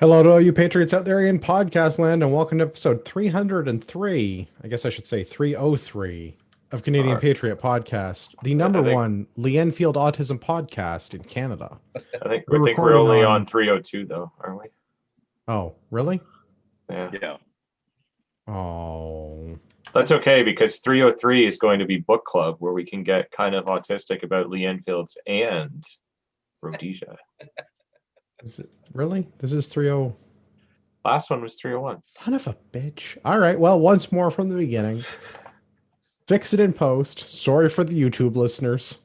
Hello to all you patriots out there in podcast land, and welcome to episode 303. I guess I should say 303 of Canadian Alright. Patriot Podcast, the I number think one Lee Enfield Autism podcast in Canada. I think We're we're recording only on- on 302 though, aren't we? Oh, really? Yeah. Yeah. Oh, That's okay because 303 is going to be book club where we can get kind of autistic about Lee Enfield's and Rhodesia. is it really? This is 30. Last one was 301. Son of a bitch. All right, well, once more from the beginning. Fix it in post. Sorry for the YouTube listeners.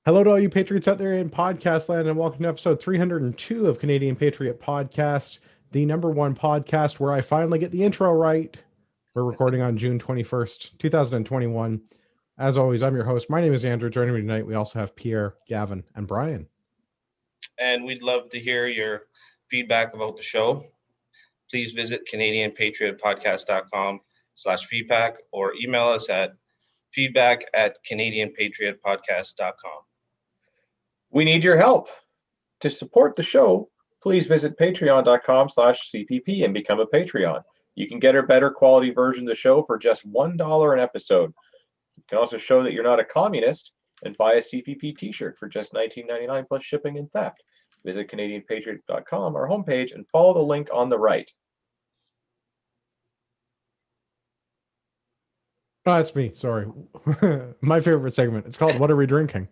Hello to all you patriots out there in podcast land, and welcome to episode 302 of Canadian Patriot Podcast, the number one podcast where I finally get the intro right. We're recording on June 21st, 2021. As always, I'm your host. My name is Andrew. Joining me tonight, we also have Pierre, Gavin, and Brian. And we'd love to hear your feedback about the show. Please visit CanadianPatriotPodcast.com/feedback or email us at feedback@CanadianPatriotPodcast.com. We need your help. To support the show, please visit patreon.com/CPP and become a Patreon. You can get a better quality version of the show for just $1 an episode. You can also show that you're not a communist and buy a CPP t-shirt for just $19.99 plus shipping and theft. Visit CanadianPatriot.com, our homepage, and follow the link on the right. Oh, that's me. Sorry. My favorite segment. It's called What Are We Drinking?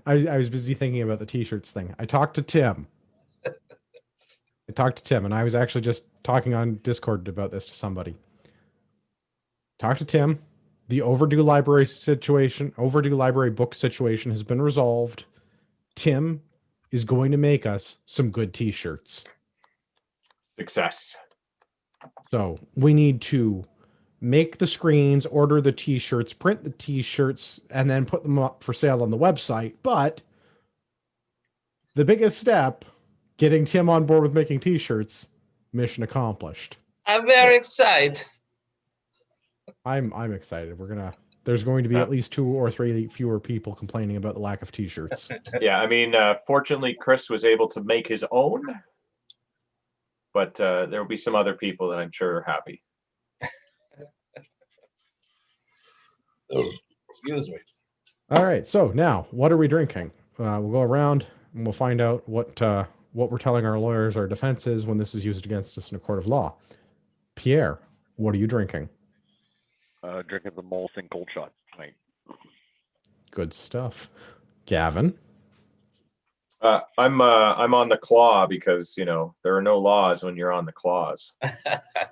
I was busy thinking about the t-shirts thing. I talked to Tim, and I was actually just talking on Discord about this to somebody. Talked to Tim. The overdue library book situation has been resolved. Tim is going to make us some good t-shirts. Success. So we need to make the screens, order the t-shirts, print the t-shirts, and then put them up for sale on the website. But the biggest step, getting Tim on board with making t-shirts, mission accomplished. I'm very excited. I'm excited. There's going to be at least 2 or 3 fewer people complaining about the lack of t-shirts. Yeah, I mean, fortunately, Chris was able to make his own, but there will be some other people that I'm sure are happy. Excuse me. All right. So now, what are we drinking? We'll go around and we'll find out what we're telling our lawyers our defense is when this is used against us in a court of law. Pierre, what are you drinking? Drinking the Molson Cold Shot tonight. Good stuff. Gavin? I'm on the claw because, there are no laws when you're on the claws.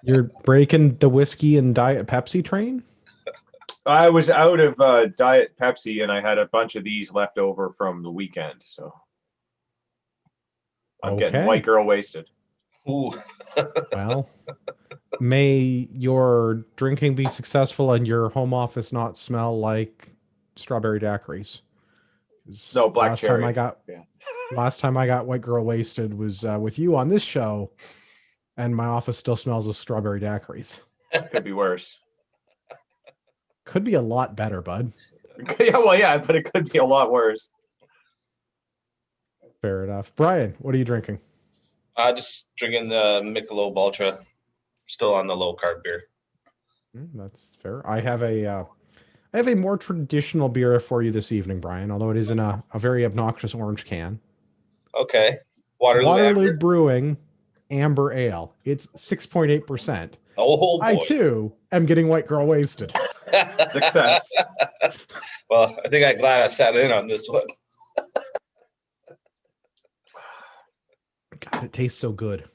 You're breaking the whiskey and Diet Pepsi train? I was out of Diet Pepsi and I had a bunch of these left over from the weekend, so I'm getting white girl wasted. Ooh. Well, may your drinking be successful and your home office not smell like strawberry daiquiris. No, black last cherry. Last time I got white girl wasted was with you on this show, and my office still smells of strawberry daiquiris. Could be worse. Could be a lot better, bud. Yeah, but it could be a lot worse. Fair enough. Brian, what are you drinking? Just drinking the Michelob Ultra. Still on the low carb beer. That's fair. I have a more traditional beer for you this evening, Brian, although it is in a very obnoxious orange can. Okay. Waterloo Brewing Amber Ale. It's 6.8%. Oh boy. I too am getting white girl wasted. Success. Well, I think I'm glad I sat in on this one. God, it tastes so good.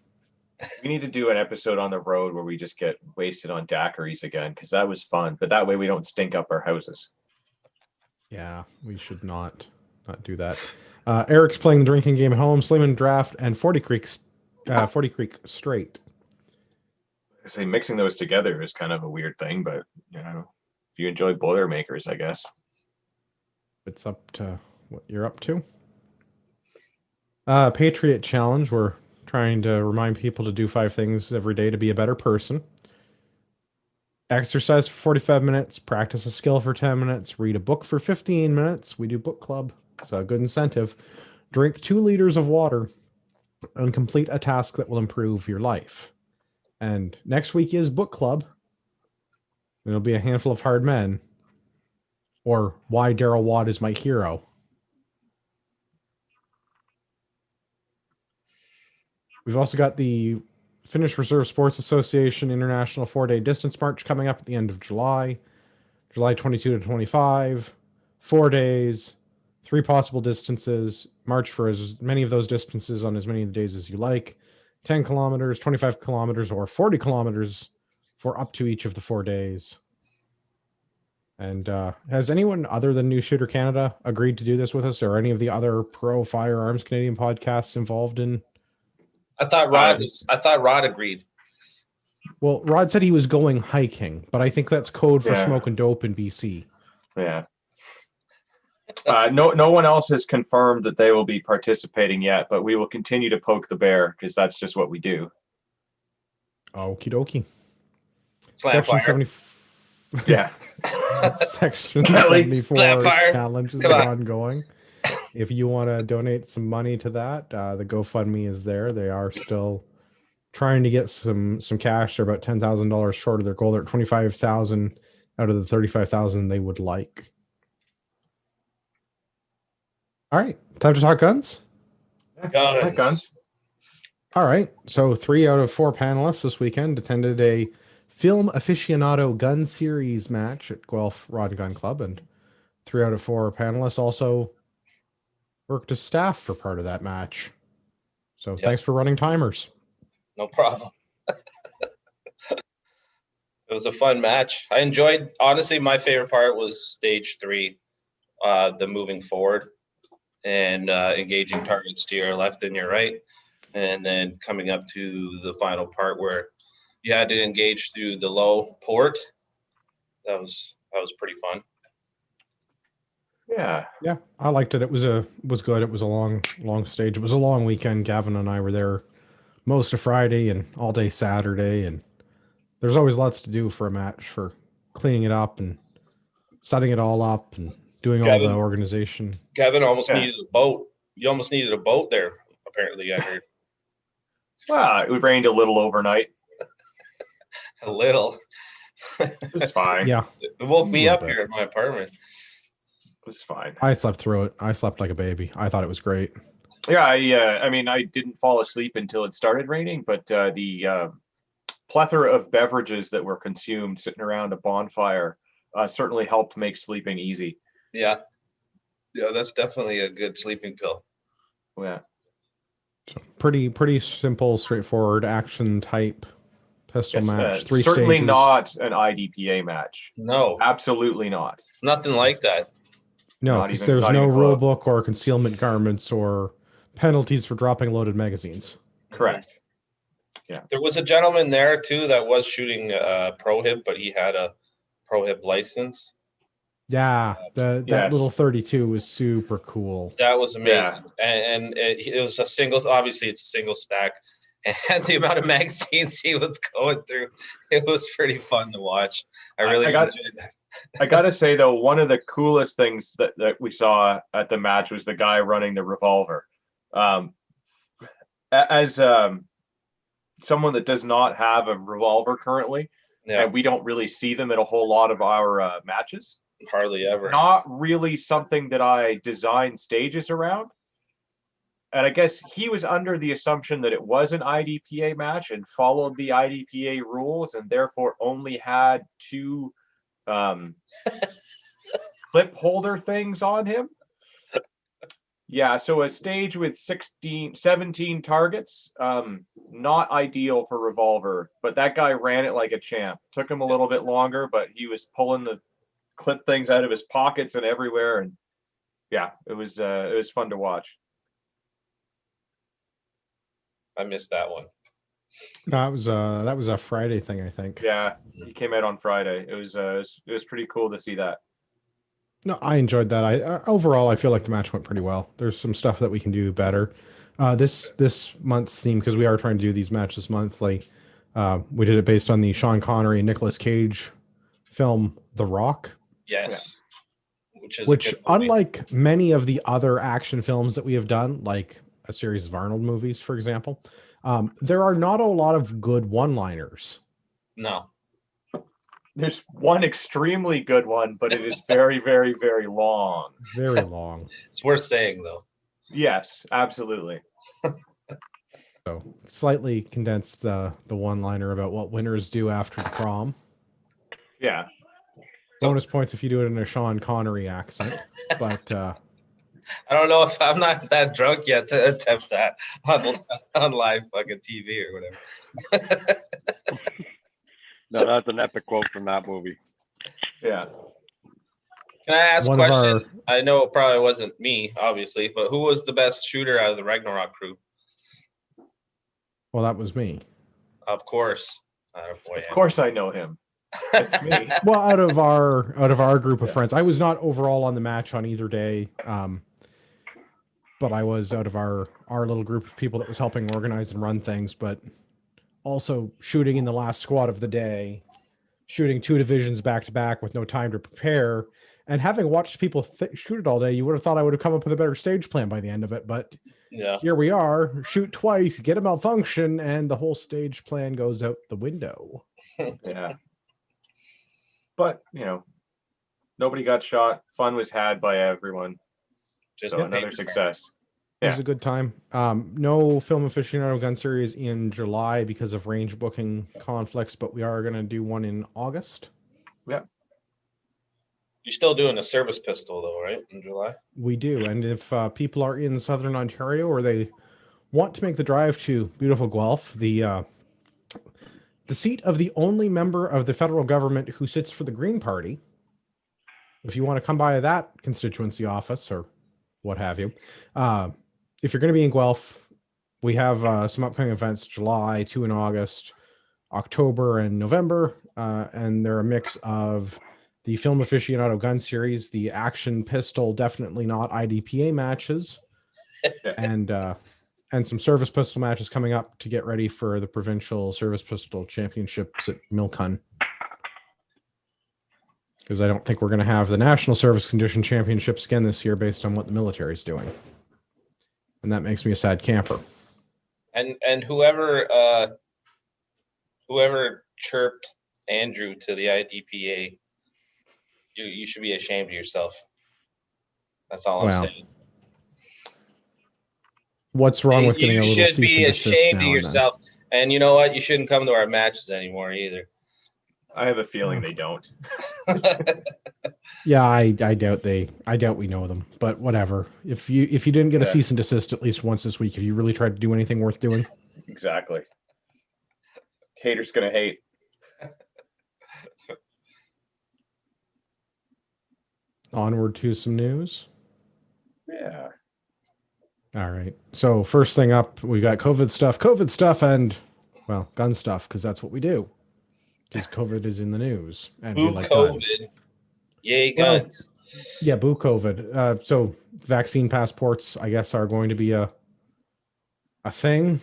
We need to do an episode on the road where we just get wasted on daiquiris again, because that was fun. But that way we don't stink up our houses. Yeah, we should not do that. Eric's playing the drinking game at home, Sleeman Draft, and 40 Creek Straight. I say mixing those together is kind of a weird thing, but if you enjoy Boilermakers, I guess. It's up to what you're up to. Patriot Challenge. We're trying to remind people to do 5 things every day to be a better person. Exercise for 45 minutes, practice a skill for 10 minutes, read a book for 15 minutes. We do book club. It's a good incentive. Drink 2 liters of water and complete a task that will improve your life. And next week is book club. It'll be a handful of hard men, or why Daryl Watt is my hero. We've also got the Finnish Reserve Sports Association International 4-Day Distance March coming up at the end of July. July 22 to 25, 4 days, 3 possible distances. March for as many of those distances on as many of the days as you like. 10 kilometers, 25 kilometers, or 40 kilometers for up to each of the 4 days. And has anyone other than New Shooter Canada agreed to do this with us, or any of the other pro firearms Canadian podcasts involved in? I thought Rod agreed. Well, Rod said he was going hiking, but I think that's code for Yeah. smoking dope in BC. Yeah. No one else has confirmed that they will be participating yet, but we will continue to poke the bear because that's just what we do. Okie dokie. Slam Section fire. 70. Yeah. Section Kelly, 74 slam fire. challenges Come are on. ongoing. If you want to donate some money to that, the GoFundMe is there. They are still trying to get some cash. They're about $10,000 short of their goal. They're at 25,000 out of the 35,000 they would like. All right, time to talk guns. Guns. All right, so 3 out of 4 panelists this weekend attended a film aficionado gun series match at Guelph Rod and Gun Club, and 3 out of 4 panelists also worked as staff for part of that match. So thanks for running timers. No problem. It was a fun match. I enjoyed, honestly, my favorite part was stage 3, the moving forward and engaging targets to your left and your right. And then coming up to the final part where you had to engage through the low port. That was pretty fun. Yeah. Yeah, I liked it. It was good. It was a long stage. It was a long weekend. Gavin and I were there most of Friday and all day Saturday, and there's always lots to do for a match, for cleaning it up and setting it all up and doing all the organization. Gavin almost needed a boat. You almost needed a boat there, apparently, I heard. Well, it rained a little overnight. A little. It was fine. Yeah, It woke me A up little bit. here at my apartment. It was fine. I slept through it. I slept like a baby. I thought it was great. Yeah, I mean, I didn't fall asleep until it started raining, but the plethora of beverages that were consumed sitting around a bonfire certainly helped make sleeping easy. Yeah. Yeah, that's definitely a good sleeping pill. Yeah. So pretty simple, straightforward action type pistol Yes, match. 3 certainly stages. not an IDPA match. No, Absolutely not. nothing like that. No, Not because even- there's not no even rule close. book or concealment garments or penalties for dropping loaded magazines. Correct. There was a gentleman there too that was shooting prohib, but he had a prohib license. Yeah, that Yes. little 32 was super cool. That was amazing. And it was a single, obviously it's a single stack. And the amount of magazines he was going through, it was pretty fun to watch. I really enjoyed that. I gotta say though, one of the coolest things that we saw at the match was the guy running the revolver. As someone that does not have a revolver currently, Yeah, and we don't really see them in a whole lot of our matches. hardly ever. Not really something that I design stages around. And I guess he was under the assumption that it was an IDPA match and followed the IDPA rules and therefore only had 2 clip holder things on him. Yeah, so a stage with 17 targets, not ideal for revolver, but that guy ran it like a champ. Took him a little bit longer, but he was pulling the clip things out of his pockets and everywhere, and yeah, it was fun to watch. I missed that one. That was a Friday thing, I think. Yeah, he came out on Friday. It was pretty cool to see that. No, I enjoyed that. Overall, I feel like the match went pretty well. There's some stuff that we can do better. This month's theme, because we are trying to do these matches monthly, we did it based on the Sean Connery and Nicolas Cage film The Rock. Yes. Which is Which, unlike many of the other action films that we have done, like a series of Arnold movies, for example, there are not a lot of good one-liners. No. There's one extremely good one, but it is very, very, very long. Very long. It's worth saying, though. Yes, absolutely. So slightly condensed the one-liner about what winners do after the prom. Yeah. Bonus points if you do it in a Sean Connery accent. But I don't know if I'm not that drunk yet to attempt that on live fucking TV or whatever. No, that's an epic quote from that movie. Yeah. Can I ask a One of question? I know it probably wasn't me, obviously, but who was the best shooter out of the Ragnarok crew? well, that was me. Of course. Of course I know him. It's me. Well, out of our group of friends, I was not overall on the match on either day, but I was out of our little group of people that was helping organize and run things, but also shooting in the last squad of the day, shooting 2 divisions back to back with no time to prepare, and having watched people shoot it all day, you would have thought I would have come up with a better stage plan by the end of it, but Yeah. here we are, shoot twice, get a malfunction, and the whole stage plan goes out the window. Yeah. But, nobody got shot. Fun was had by everyone. Just So another success. It was Yeah. a good time. No Film Aficionado Gun Series in July because of range booking conflicts, but we are going to do one in August. Yeah. You're still doing a service pistol, though, right? In July? We do. And if people are in Southern Ontario or they want to make the drive to beautiful Guelph, the seat of the only member of the federal government who sits for the Green Party, if you want to come by that constituency office or what have you, if you're going to be in Guelph, we have some upcoming events, July, 2 in August, October, and November. And they're a mix of the Film Aficionado Gun Series, the Action Pistol, definitely not IDPA matches, and some service pistol matches coming up to get ready for the provincial service pistol championships at Milcon. Because I don't think we're going to have the national service condition championships again this year based on what the military is doing. And that makes me a sad camper. And whoever chirped Andrew to the IDPA, you should be ashamed of yourself. That's all I'm saying. What's wrong with getting a little You should be ashamed of now yourself. And you know what? You shouldn't come to our matches anymore either. I have a feeling they don't. Yeah, I doubt we know them, but whatever. If you didn't get a cease and desist at least once this week, have you really tried to do anything worth doing? Exactly. Haters gonna hate. Onward to some news. Yeah. All right. So first thing up, we got COVID stuff, and well, gun stuff, because that's what we do. Because COVID is in the news, and Boo we like COVID. guns. Yay, guns. Well, yeah, boo COVID. So vaccine passports, I guess, are going to be a thing.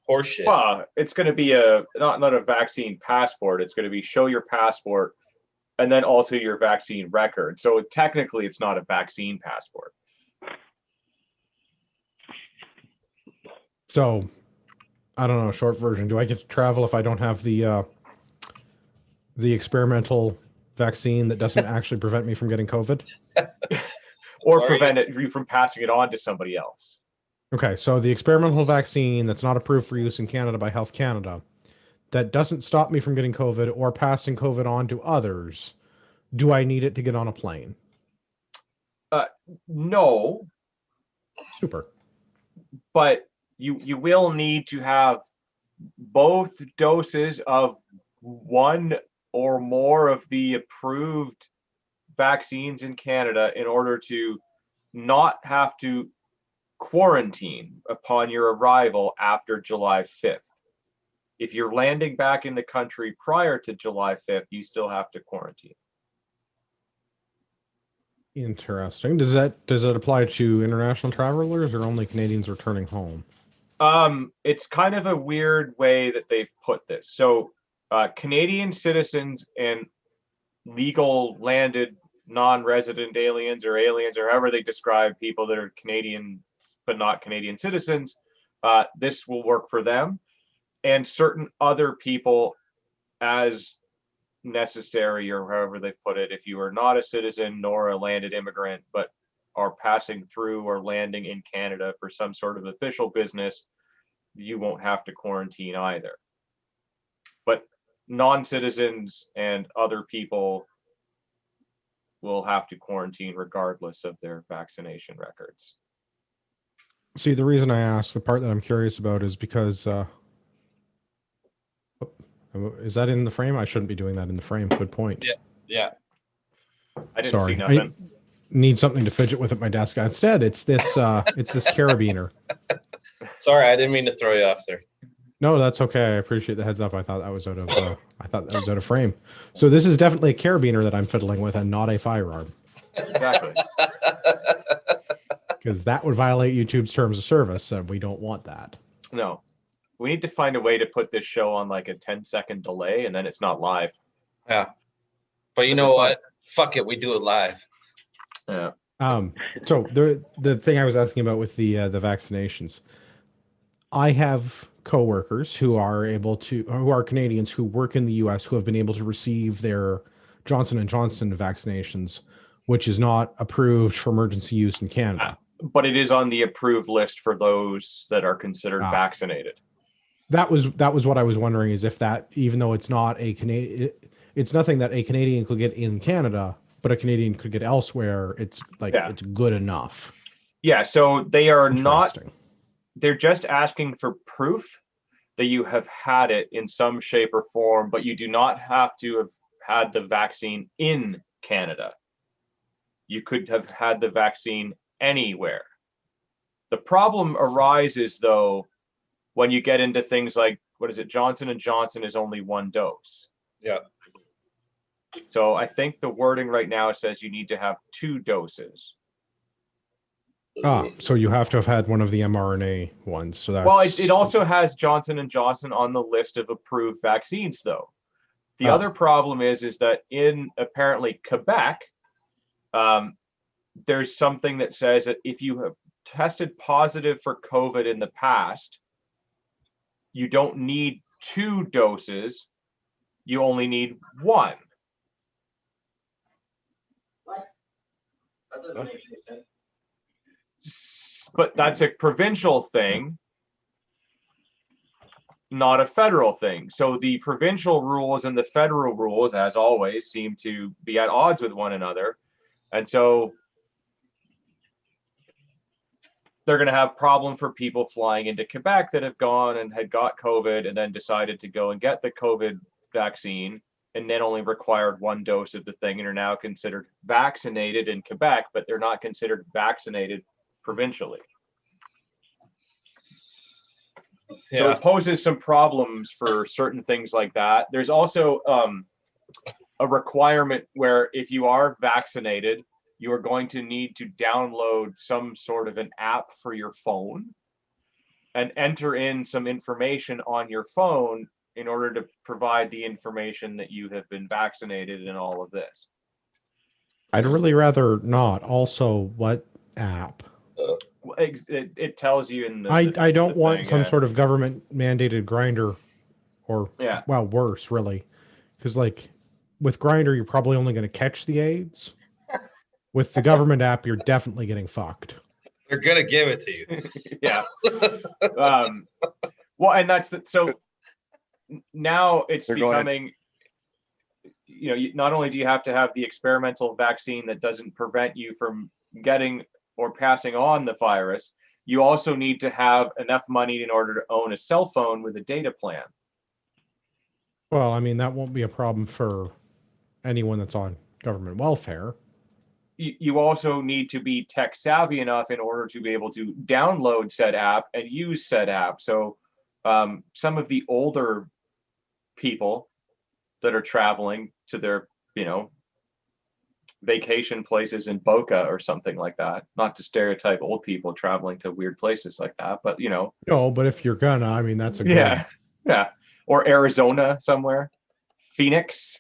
Horseshit. Well, it's going to be not a vaccine passport. It's going to be show your passport and then also your vaccine record. So technically, it's not a vaccine passport. So, I don't know. Short version: do I get to travel if I don't have the experimental vaccine that doesn't actually prevent me from getting COVID? Or prevent you from passing it on to somebody else. Okay, so the experimental vaccine that's not approved for use in Canada by Health Canada, that doesn't stop me from getting COVID or passing COVID on to others, do I need it to get on a plane? No. Super. But you will need to have both doses of one or more of the approved vaccines in Canada in order to not have to quarantine upon your arrival after July 5th. If you're landing back in the country prior to July 5th, you still have to quarantine. Interesting. Does it apply to international travelers or only Canadians returning home? It's kind of a weird way that they've put this. So Canadian citizens and legal landed non-resident aliens or aliens, or however they describe people that are Canadian but not Canadian citizens, this will work for them, and certain other people as necessary, or however they put it. If you are not a citizen nor a landed immigrant, but are passing through or landing in Canada for some sort of official business, you won't have to quarantine either. But non-citizens and other people will have to quarantine regardless of their vaccination records. See, the reason I asked, the part that I'm curious about is because is that in the frame? I shouldn't be doing that in the frame. Good point. Yeah. I didn't see Sorry, nothing. I need something to fidget with at my desk. Instead, it's this carabiner. Sorry, I didn't mean to throw you off there. No, that's okay. I appreciate the heads up. I thought that was out of frame. So this is definitely a carabiner that I'm fiddling with, and not a firearm, Exactly. because that would violate YouTube's terms of service, and we don't want that. No. We need to find a way to put this show on like a 10-second delay, and then it's not live. Yeah. But you know what? Fuck it, we do it live. Yeah. So the thing I was asking about with the vaccinations, I have coworkers who are Canadians who work in the U.S. who have been able to receive their Johnson & Johnson vaccinations, which is not approved for emergency use in Canada. But it is on the approved list for those that are considered vaccinated. That was what I was wondering, is if that, even though it's not a Canadian, it's nothing that a Canadian could get in Canada, but a Canadian could get elsewhere. It's like, it's good enough. Yeah. So they are not, they're just asking for proof that you have had it in some shape or form, but you do not have to have had the vaccine in Canada. You could have had the vaccine anywhere. The problem arises, though, when you get into things like, what is it? Johnson & Johnson is only one dose. Yeah. So I think the wording right now says you need to have 2 doses. So you have to have had one of the mRNA ones. So that's... Well, it also has Johnson & Johnson on the list of approved vaccines, though. The other problem is that in apparently Quebec, there's something that says that if you have tested positive for COVID in the past, you don't need 2 doses. You only need 1. What? That doesn't make any sense. But that's a provincial thing, not a federal thing. So the provincial rules and the federal rules, as always, seem to be at odds with one another. And so they're going to have problem for people flying into Quebec that have gone and had got COVID and then decided to go and get the COVID vaccine, and then only required 1 dose of the thing and are now considered vaccinated in Quebec, but they're not considered vaccinated provincially. Yeah. So it poses some problems for certain things like that. There's also a requirement where if you are vaccinated, you are going to need to download some sort of an app for your phone and enter in some information on your phone in order to provide the information that you have been vaccinated in all of this. I'd really rather not. Also, what app? It tells you in the... I don't want some sort of government mandated grinder, or well, worse, really, because like with Grinder, you're probably only going to catch the AIDS. With the government app, you're definitely getting fucked. They're gonna give it to you. Yeah. Well, and that's so now it's becoming, not only do you have to have the experimental vaccine that doesn't prevent you from getting or passing on the virus, you also need to have enough money in order to own a cell phone with a data plan. Well, I mean, that won't be a problem for anyone that's on government welfare. You also need to be tech savvy enough in order to be able to download said app and use said app. So some of the older people that are traveling to their, vacation places in Boca or something like that, not to stereotype old people traveling to weird places like that, but No, but if you're gonna, I mean, that's a good... Yeah. Or Arizona somewhere, Phoenix.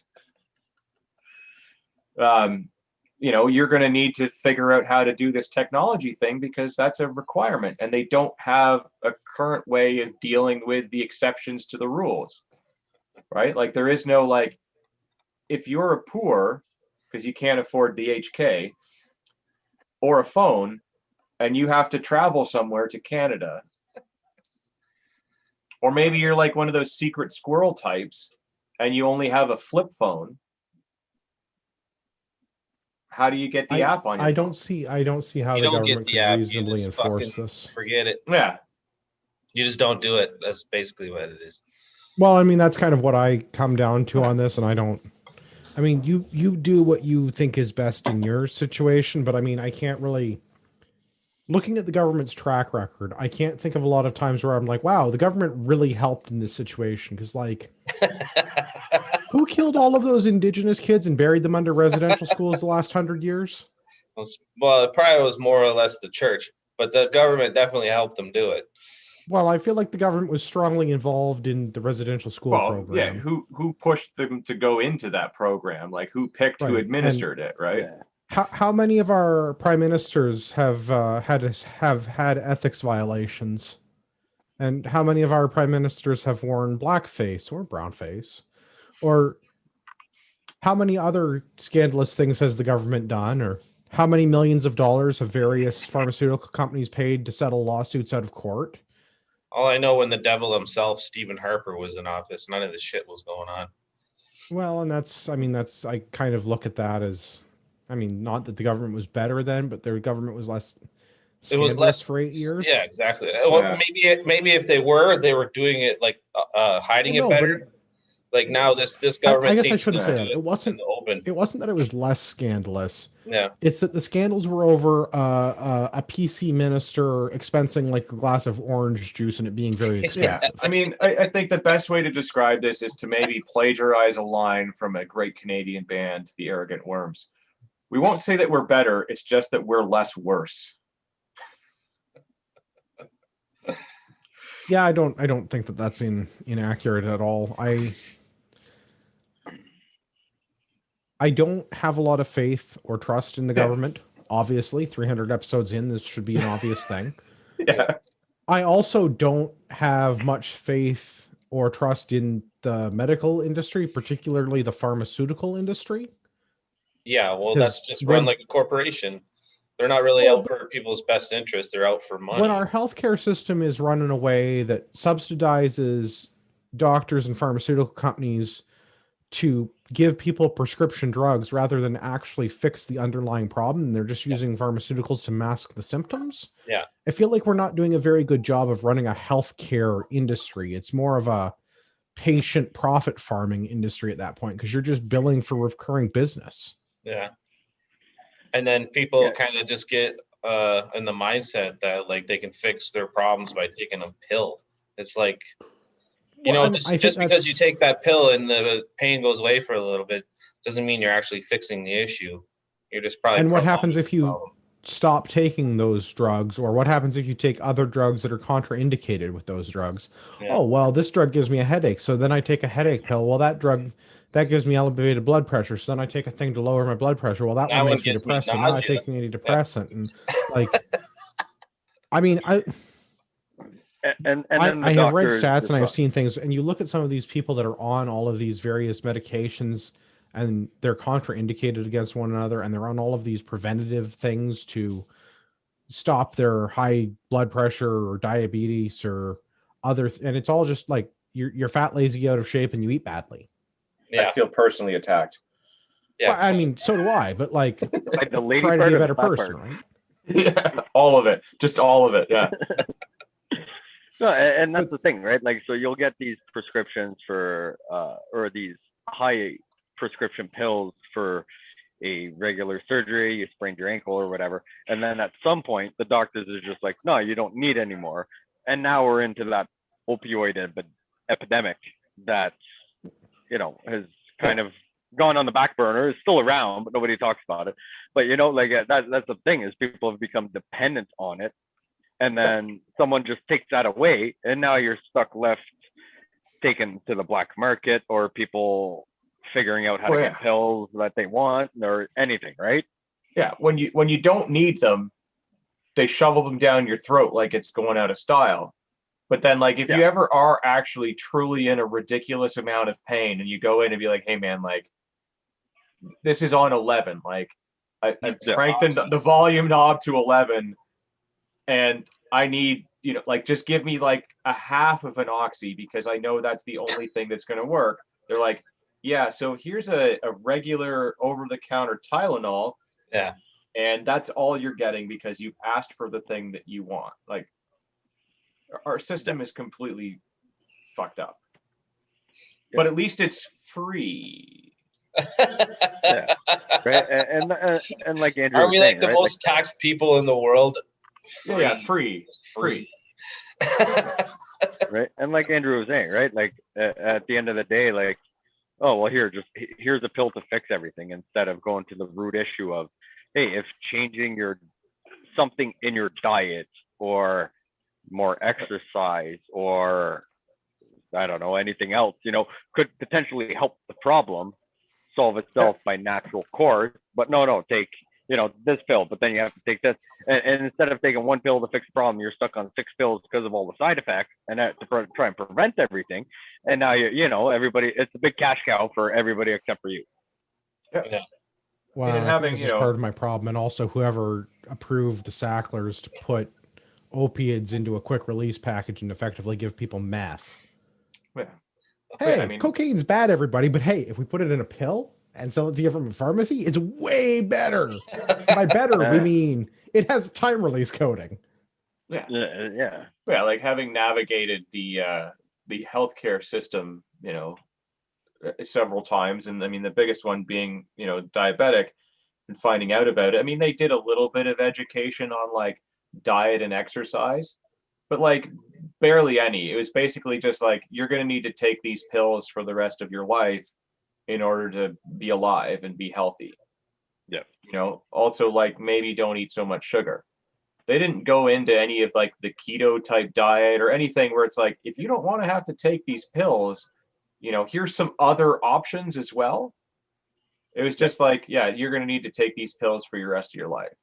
you're going to need to figure out how to do this technology thing because that's a requirement, and they don't have a current way of dealing with the exceptions to the rules, right? Like there is no like, if you're a poor because you can't afford the HK or a phone and you have to travel somewhere to Canada, or maybe you're like one of those secret squirrel types and you only have a flip phone. How do you get the app on your I phone? don't see how You the don't get government the could app, you reasonably just enforce fucking this. forget it. Yeah. You just don't do it. That's basically what it is. Well, I mean, that's kind of what I come down to on this, and I mean, you do what you think is best in your situation, but I mean, I can't really, looking at the government's track record, I can't think of a lot of times where I'm like, wow, the government really helped in this situation. Because, like, who killed all of those indigenous kids and buried them under residential schools the last 100 years? Well, it probably was more or less the church, but the government definitely helped them do it. Well, I feel like the government was strongly involved in the residential school program. Yeah, who pushed them to go into that program? Like who picked who Right, administered it, right? Yeah. How many of our prime ministers have had ethics violations, and how many of our prime ministers have worn blackface or brownface, or how many other scandalous things has the government done, or how many millions of dollars have various pharmaceutical companies paid to settle lawsuits out of court? All I know, when the devil himself, Stephen Harper, was in office, none of this shit was going on. Well, and I kind of look at that as, I mean, not that the government was better then, but their government was less It was scandalous less for 8 years. Yeah, exactly. Well, Yeah. maybe if they were doing it like hiding Well, it no, but better. Like now, this I government guess I seems to shouldn't just say do that. it in the open. It wasn't that it was less scandalous. Yeah, It's that the scandals were over a PC minister expensing like a glass of orange juice and it being very Yeah. expensive. I mean, I think the best way to describe this is to maybe plagiarize a line from a great Canadian band, the Arrogant Worms. We won't say that we're better, it's just that we're less worse. Yeah, I don't think that that's inaccurate at all. I don't have a lot of faith or trust in the government. Obviously, 300 episodes in, this should be an obvious thing. Yeah. I also don't have much faith or trust in the medical industry, particularly the pharmaceutical industry. yeah. Well, 'Cause that's just run when- like a corporation. They're not really Well, out for people's best interest. They're out for money. When our healthcare system is run in a way that subsidizes doctors and pharmaceutical companies to give people prescription drugs rather than actually fix the underlying problem, and they're just using pharmaceuticals to mask the symptoms. Yeah. I feel like we're not doing a very good job of running a healthcare industry. It's more of a patient profit farming industry at that point because you're just billing for recurring business. Yeah. And then people Yeah. kind of just get in the mindset that like they can fix their problems by taking a pill. It's like, Well, and I think just because you that's- take that pill and the pain goes away for a little bit doesn't mean you're actually fixing the issue. You're just probably. And what happens prolonging if the you problem. stop taking those drugs, or what happens if you take other drugs that are contraindicated with those drugs? Yeah. Oh, well, this drug gives me a headache, so then I take a headache pill. Well, that drug that gives me elevated blood pressure, so then I take a thing to lower my blood pressure. Well, that That one one makes me gives me depressed, so now I nausea. take an antidepressant. And like, I mean, And then the I have read doctors stats just and I've thought- seen things, and you look at some of these people that are on all of these various medications and they're contraindicated against one another, and they're on all of these preventative things to stop their high blood pressure or diabetes or and it's all just like you're fat, lazy, out of shape, and you eat badly. Yeah. I feel personally attacked. Yeah. Well, I mean, so do I, but like, like the lady try to part be a or the better fat person, part? right? Yeah, all of it. Just all of it. Yeah. No, and that's the thing, right? Like, so you'll get these prescriptions for, or these high prescription pills for a regular surgery, you sprained your ankle or whatever. And then at some point, the doctors are just like, no, you don't need anymore. And now we're into that opioid epidemic that, has kind of gone on the back burner. It's still around, but nobody talks about it. But, like that's the thing, is people have become dependent on it. And then someone just takes that away, and now you're stuck left taken to the black market, or people figuring out how to get pills that they want, or anything, right? Yeah, when you don't need them, they shovel them down your throat like it's going out of style. But then, like, if you Yeah. ever are actually truly in a ridiculous amount of pain and you go in and be like, hey, man, like, this is on 11. Like, I've Some cranked the oxys. volume knob to 11 and I need, like, just give me like a half of an oxy because I know that's the only thing that's going to work. They're like, yeah, so here's a regular over the counter Tylenol. Yeah. And that's all you're getting because you've asked for the thing that you want. Like, our system is completely fucked up. Yeah. But at least it's free. Yeah. Right. And like Andrew Are was we saying, like the right? most taxed people in the world? Yeah, free. Free. Right. And like Andrew was saying, right? Like at the end of the day, like, oh well, here's a pill to fix everything, instead of going to the root issue of, hey, if changing something in your diet, or more exercise, or I don't know, anything else, could potentially help the problem solve itself by natural course. But no, take, this pill, but then you have to take this. And instead of taking one pill to fix the problem, you're stuck on 6 pills because of all the side effects, and that to try and prevent everything. And now everybody, it's a big cash cow for everybody except for you. Yeah. Well, And I having, think this is part of my problem, and also whoever approved the Sacklers to put opiates into a quick release package and effectively give people meth. Yeah. Hey, I mean, cocaine's bad, everybody, but hey, if we put it in a pill and sell it to you from a pharmacy, it's way better. And by better, we mean it has time release coding. yeah. Yeah. Yeah, like having navigated the healthcare system, several times, and I mean the biggest one being, diabetic and finding out about it. I mean, they did a little bit of education on like diet and exercise, but like barely any. It was basically just like you're going to need to take these pills for the rest of your life in order to be alive and be healthy. Yeah. Also like maybe don't eat so much sugar. They didn't go into any of like the keto type diet or anything where it's like, if you don't want to have to take these pills, here's some other options as well. It was just like, yeah, you're going to need to take these pills for your rest of your life.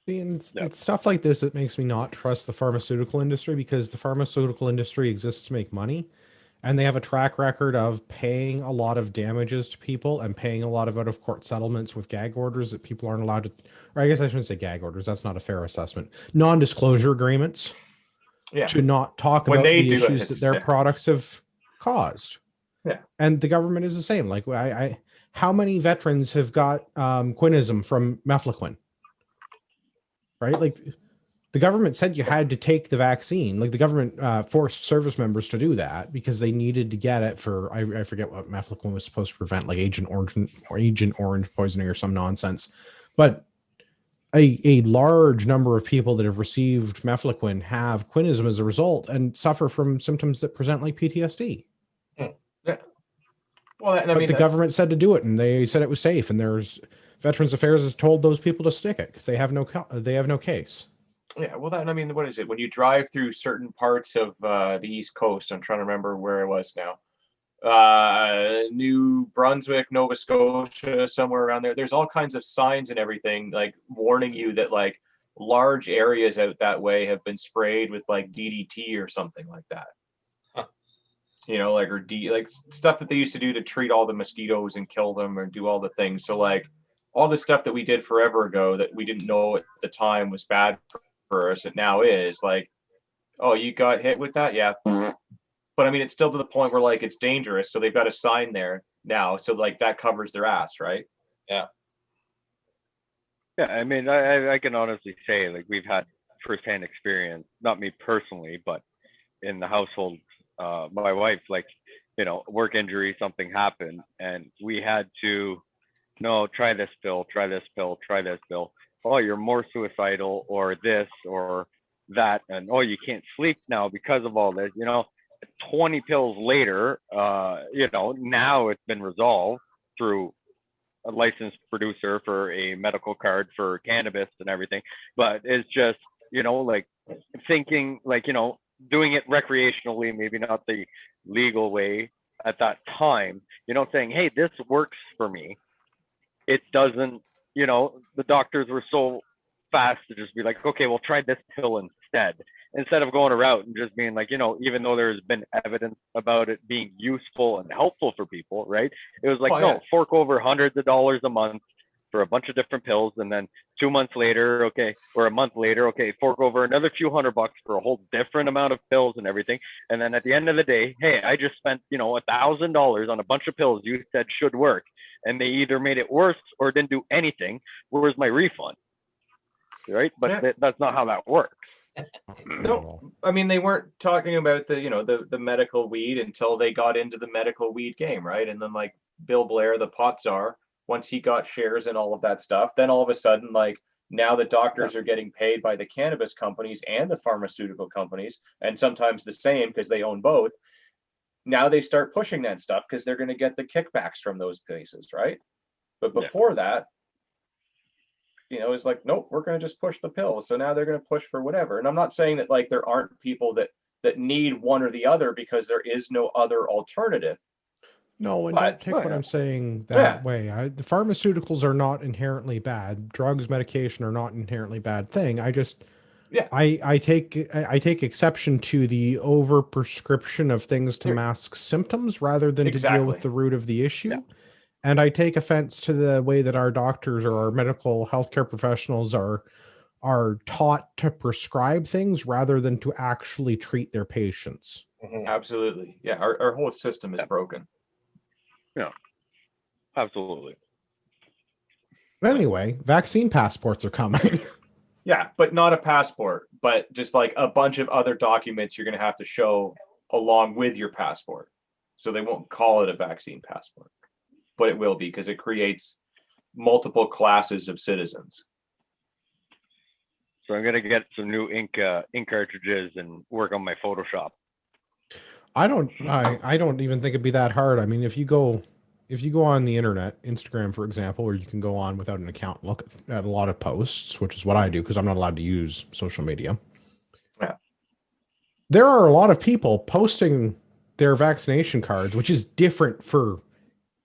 See, and it's stuff like this that makes me not trust the pharmaceutical industry, because the pharmaceutical industry exists to make money, and they have a track record of paying a lot of damages to people and paying a lot of out of court settlements with gag orders that people aren't allowed to, or I guess I shouldn't say gag orders. That's not a fair assessment. Non-disclosure agreements to not talk When about they the do it, issues that their products have caused. Yeah. And the government is the same. Like how many veterans have got quinism from mefloquine? Right? Like the government said you had to take the vaccine. Like the government forced service members to do that because they needed to get it for, I forget what mefloquine was supposed to prevent, like Agent Orange poisoning or some nonsense. But a large number of people that have received mefloquine have quinism as a result and suffer from symptoms that present like PTSD. Yeah. Well, and but the government said to do it, and they said it was safe, and there's Veterans Affairs has told those people to stick it because they have no case. Yeah, well, I mean, what is it? When you drive through certain parts of the East Coast, I'm trying to remember where it was now. New Brunswick, Nova Scotia, somewhere around there. There's all kinds of signs and everything like warning you that like large areas out that way have been sprayed with like DDT or something like that. Like like stuff that they used to do to treat all the mosquitoes and kill them or do all the things. So like all the stuff that we did forever ago that we didn't know at the time was bad for us, it now is like, oh, you got hit with that? Yeah. But I mean, it's still to the point where like it's dangerous. So they've got a sign there now. So like that covers their ass, right? Yeah. Yeah. I mean, I can honestly say like we've had firsthand experience, not me personally, but in the household, my wife, like, work injury, something happened, and we had to, no, try this pill, try this pill, try this pill. Oh, you're more suicidal, or this, or that, and oh, you can't sleep now because of all this. 20 pills later, now it's been resolved through a licensed producer for a medical card for cannabis and everything. But it's just, like thinking, like, doing it recreationally, maybe not the legal way at that time, saying, hey, this works for me. It doesn't, the doctors were so fast to just be like, okay, we'll try this pill instead of going around and just being like, even though there's been evidence about it being useful and helpful for people, right? It was like, fork over hundreds of dollars a month for a bunch of different pills, and then 2 months later, okay, or a month later, okay, fork over another few $100 for a whole different amount of pills and everything. And then at the end of the day, hey, I just spent, $1,000 on a bunch of pills you said should work, and they either made it worse or didn't do anything. Where's my refund? Right? But that's not how that works. No, I mean, they weren't talking about the medical weed until they got into the medical weed game, right? And then like Bill Blair, the pot czar, once he got shares and all of that stuff, then all of a sudden, like now the doctors are getting paid by the cannabis companies and the pharmaceutical companies, and sometimes the same because they own both. Now they start pushing that stuff because they're going to get the kickbacks from those places, right? But before that, it's like, nope, we're going to just push the pill. So now they're going to push for whatever. And I'm not saying that like there aren't people that need one or the other, because there is no other alternative. No, and don't take what I'm saying that way. The pharmaceuticals are not inherently bad. Drugs, medication are not inherently bad thing. I just, I take exception to the over prescription of things to mask symptoms rather than to deal with the root of the issue. Yeah. And I take offense to the way that our doctors or our medical healthcare professionals are taught to prescribe things rather than to actually treat their patients. Mm-hmm. Absolutely. Yeah. Our whole system is broken. Yeah, absolutely. Anyway, vaccine passports are coming. Yeah, but not a passport, but just like a bunch of other documents you're going to have to show along with your passport. So they won't call it a vaccine passport, but it will be, because it creates multiple classes of citizens. So I'm going to get some new ink cartridges and work on my Photoshop. I don't even think it'd be that hard. I mean, if you go on the internet, Instagram, for example, where you can go on without an account, look at a lot of posts, which is what I do because I'm not allowed to use social media. Yeah. There are a lot of people posting their vaccination cards, which is different for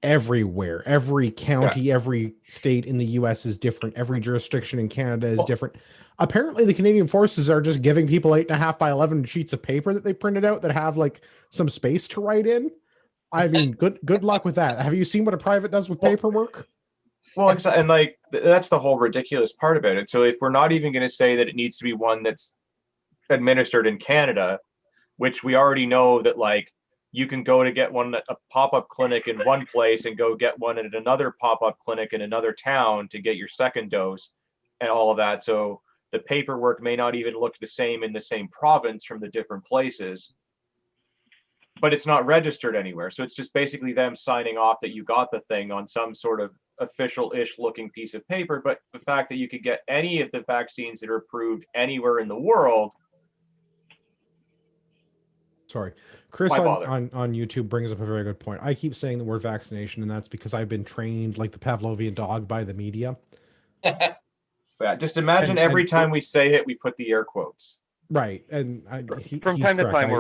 everywhere. Every county, every state in the US is different. Every jurisdiction in Canada is different. Apparently the Canadian Forces are just giving people 8.5 by 11 sheets of paper that they printed out that have like some space to write in. I mean, good luck with that. Have you seen what a private does with paperwork? Well, and like that's the whole ridiculous part about it. So if we're not even going to say that it needs to be one that's administered in Canada, which we already know that like you can go to get one at a pop-up clinic in one place and go get one at another pop-up clinic in another town to get your second dose and all of that. So the paperwork may not even look the same in the same province from the different places, but it's not registered anywhere. So it's just basically them signing off that you got the thing on some sort of official-ish looking piece of paper. But the fact that you could get any of the vaccines that are approved anywhere in the world. Sorry. Chris on YouTube brings up a very good point. I keep saying the word vaccination, and that's because I've been trained like the Pavlovian dog by the media. Yeah, just imagine every time we say it, we put the air quotes. Right. And from time to time,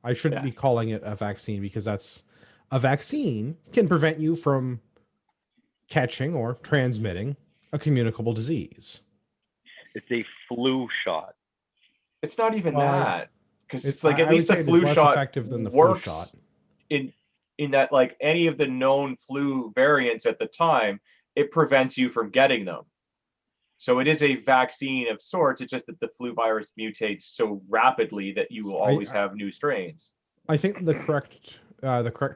I shouldn't be calling it a vaccine, because that's a vaccine can prevent you from catching or transmitting a communicable disease. It's a flu shot. It's not even that, because it's like at least the flu shot effective than the works flu shot. in that like any of the known flu variants at the time, it prevents you from getting them. So it is a vaccine of sorts. It's just that the flu virus mutates so rapidly that you will always have new strains. I think the correct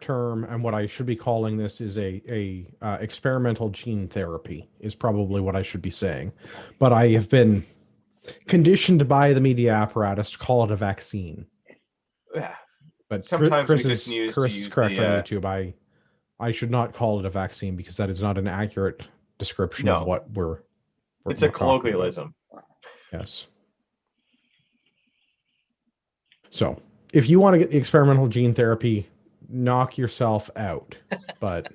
term, and what I should be calling this, is a experimental gene therapy is probably what I should be saying. But I have been conditioned by the media apparatus to call it a vaccine. Yeah. But sometimes Chris is correct on YouTube. I should not call it a vaccine, because that is not an accurate description of what we're it's a colloquialism. Yes. So if you want to get the experimental gene therapy, knock yourself out. But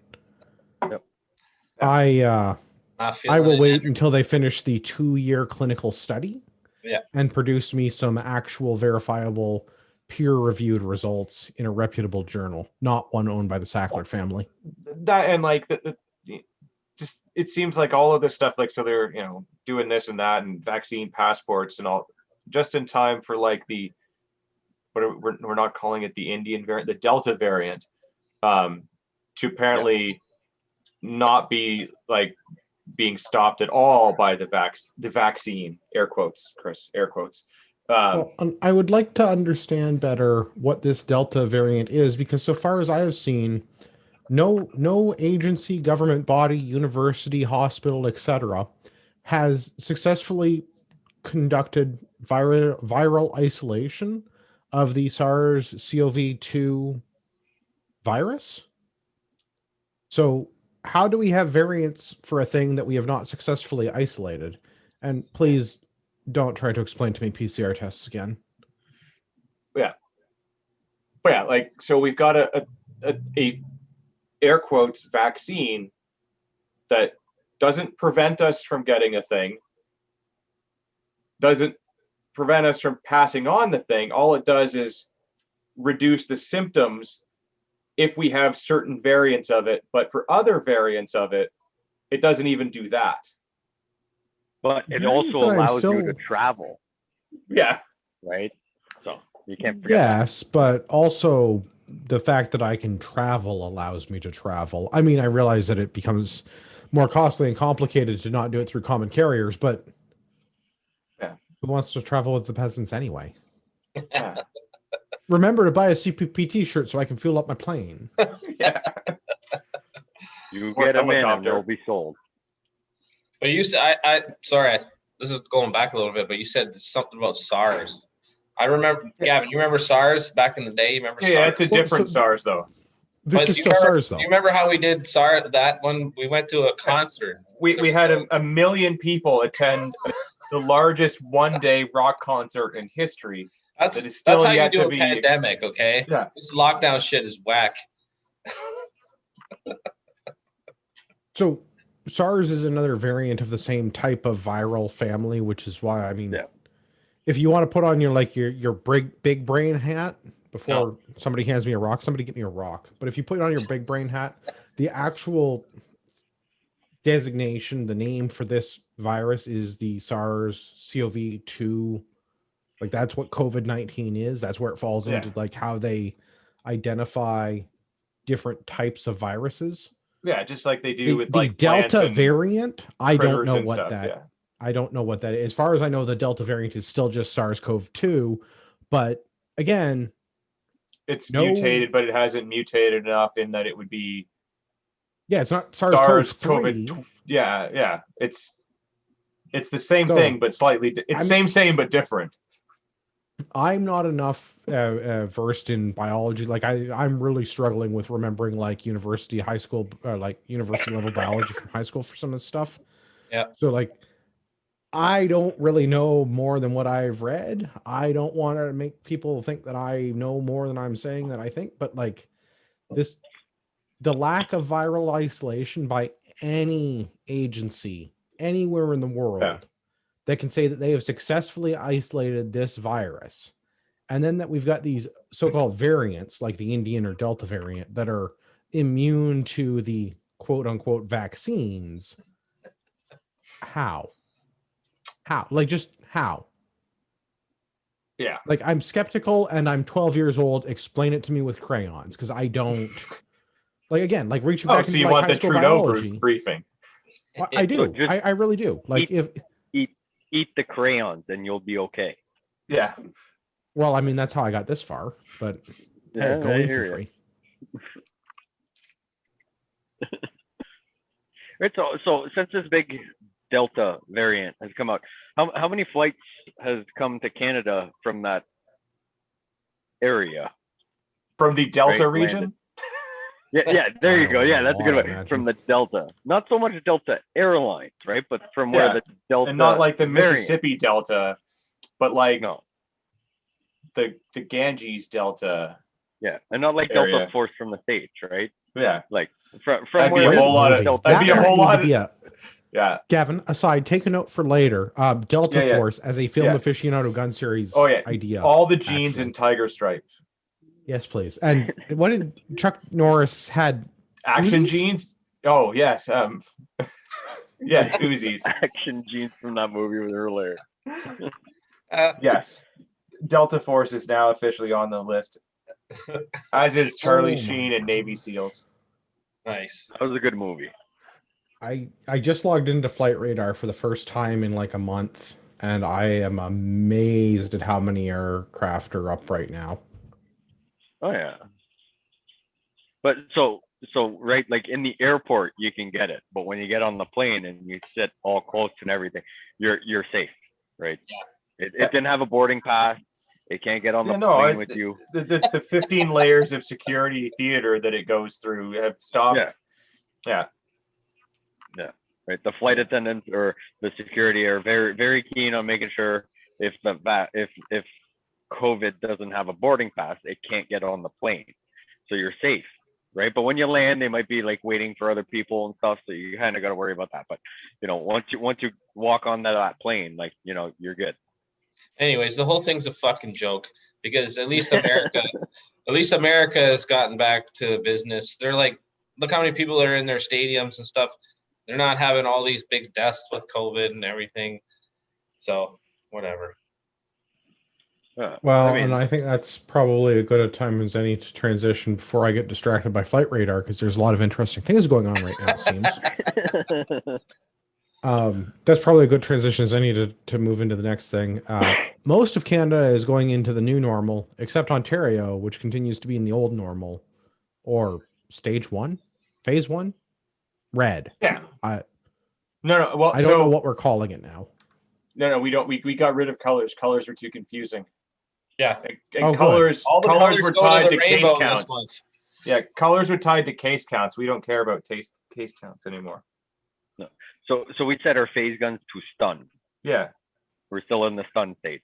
I will wait until they finish the 2-year clinical study and produce me some actual verifiable peer-reviewed results in a reputable journal, not one owned by the Sackler family. That, and like just it seems like all of this stuff, like, so they're, doing this and that and vaccine passports and all just in time for like we're not calling it the Indian variant, the Delta variant, to apparently not be like being stopped at all by the vaccine, air quotes, Chris, air quotes. Well, I would like to understand better what this Delta variant is, because so far as I have seen, no agency, government body, university, hospital, etc., has successfully conducted viral isolation of the SARS-CoV-2 virus. So how do we have variants for a thing that we have not successfully isolated? And please don't try to explain to me PCR tests again. But yeah, like, so we've got a air quotes vaccine that doesn't prevent us from getting a thing, doesn't prevent us from passing on the thing. All it does is reduce the symptoms if we have certain variants of it, but for other variants of it, it doesn't even do that. But it Variants also that I'm allows you still- to travel, Yeah. right? So you can't forget that. Yes, but also the fact that I can travel allows me to travel. I mean, I realize that it becomes more costly and complicated to not do it through common carriers, but who wants to travel with the peasants anyway? Yeah. Remember to buy a CPP t-shirt so I can fuel up my plane. Yeah. You Or get them in and helicopter. they'll be sold. But you said, sorry, this is going back a little bit, but you said something about SARS. I remember, Gavin, you remember SARS back in the day? You remember Yeah, SARS? it's a different SARS though. This But is do still SARS, though. you remember how we did SARS that one? We went to a concert. We had a million people attend the largest one-day rock concert in history. That's That is still how you yet do to a be- pandemic, okay? Yeah. This lockdown shit is whack. So SARS is another variant of the same type of viral family, which is why, I mean, Yeah. if you want to put on your big brain hat before somebody hands me a rock, somebody get me a rock. But if you put on your big brain hat, the actual designation, the name for this virus is the SARS-CoV-2. Like, that's what COVID-19 is. That's where it falls into like how they identify different types of viruses. Yeah, just like they do with The like plants Delta and variant, I don't critters know and what stuff, that. yeah. I don't know what that is. As far as I know, the Delta variant is still just SARS-CoV-2. But again, It's No. mutated, but it hasn't mutated enough in that it would be yeah, it's not SARS-CoV-3. SARS-CoV. Yeah. It's the same So, thing, but slightly. It's same, but different. I'm not enough versed in biology. Like I'm really struggling with remembering like university level biology from high school for some of this stuff. Yeah. So like, I don't really know more than what I've read. I don't want to make people think that I know more than I'm saying that I think, but like the lack of viral isolation by any agency anywhere in the world that can say that they have successfully isolated this virus, and then that we've got these so-called variants like the Indian or Delta variant that are immune to the quote-unquote vaccines. How? Like, just how? Yeah. Like, I'm skeptical and I'm 12 years old. Explain it to me with crayons, because I don't. Like, again, like reaching back So into you like want high the school Trudeau biology. briefing? I do. just I really do. Like, Eat the crayons and you'll be okay. Yeah. well, I mean, that's how I got this far, but hey, go I in hear for ya. free. Right. So since this big Delta variant has come out, how many flights has come to Canada from that area? From the Delta Right, region? landed. Yeah, there you go. Yeah, that's a good I one. imagine. From the Delta, not so much Delta Airlines, right? But from where Yeah, the Delta And not like the variant. Mississippi Delta, but like No, the Ganges Delta. yeah, and not like Area. Delta Force from the States, right? Yeah. Like from That'd be where a the whole lot of- Delta that'd be a That whole might need lot to of- be a Yeah. Gavin, aside, take a note for later. Delta Yeah. Force as a film Yeah. aficionado gun series Oh, yeah. idea. All the jeans actually. and tiger stripe. Yes, please. And what did Chuck Norris had? Action Uzis? jeans? Oh yes, yes, Uzis. Action jeans from that movie were hilarious. Yes, Delta Force is now officially on the list, as is Charlie Oh my Sheen and Navy God. SEALs. Nice. That was a good movie. I just logged into Flight Radar for the first time in like a month, and I am amazed at how many aircraft are up right now. Oh yeah. But so right, like in the airport you can get it, but when you get on the plane and you sit all close and everything, you're safe, right? It didn't have a boarding pass. It can't get on the Yeah, no, plane with you. the 15 layers of security theater that it goes through have stopped. Yeah. Yeah. Right. The flight attendants or the security are very, very keen on making sure if if COVID doesn't have a boarding pass, it can't get on the plane. So you're safe, right? But when you land, they might be like waiting for other people and stuff. So you kind of got to worry about that. But once you walk on that plane, like you're good. Anyways, the whole thing's a fucking joke because at least America has gotten back to business. They're like, look how many people are in their stadiums and stuff. They're not having all these big deaths with COVID and everything. So whatever. Well, I mean, and I think that's probably a good a time as any to transition before I get distracted by Flight Radar, because there's a lot of interesting things going on right now, it seems. That's probably a good transition as any to move into the next thing. Most of Canada is going into the new normal, except Ontario, which continues to be in the old normal, or stage one, phase one, red. Yeah. I No. Well, I don't know what we're calling it now. No, we don't. We got rid of colors. Colors were too confusing. Yeah. And Oh, good. colors. All the colors colors were go tied to the to case rainbow counts. this month. Yeah, colors were tied to case counts. We don't care about case counts anymore. no. So we set our phase guns to stun. Yeah. We're still in the stun stage.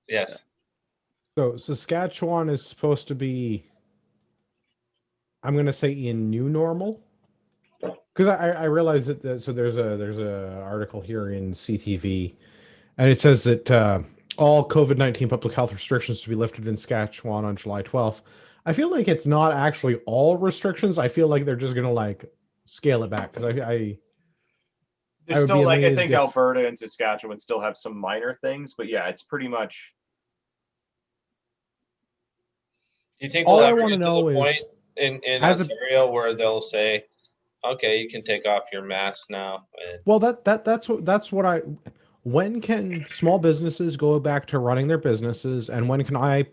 Yes. So Saskatchewan is supposed to be, I'm going to say, in new normal, because I realize that so there's a article here in CTV, and it says that all COVID-19 public health restrictions to be lifted in Saskatchewan on July 12th. I feel like it's not actually all restrictions. I feel like they're just going to like scale it back, because I There's would be still like I amazed think if- Alberta and Saskatchewan still have some minor things, but yeah, it's pretty much. Do you think all we'll I ever want to get to the know point is in as a- Ontario where they'll say, okay, you can take off your mask now? And well, that's what I. When can small businesses go back to running their businesses, and when can I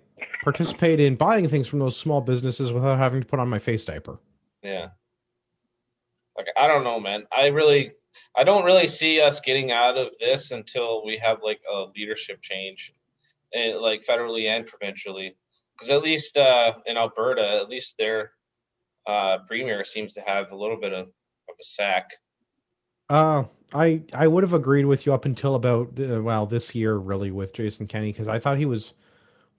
participate in buying things from those small businesses without having to put on my face diaper? yeah. Like, I don't know, man. I don't really see us getting out of this until we have like a leadership change, and like federally and provincially. Because at least in Alberta, at least their premier seems to have a little bit of a sack. I would have agreed with you up until about this year, really, with Jason Kenney, because I thought he was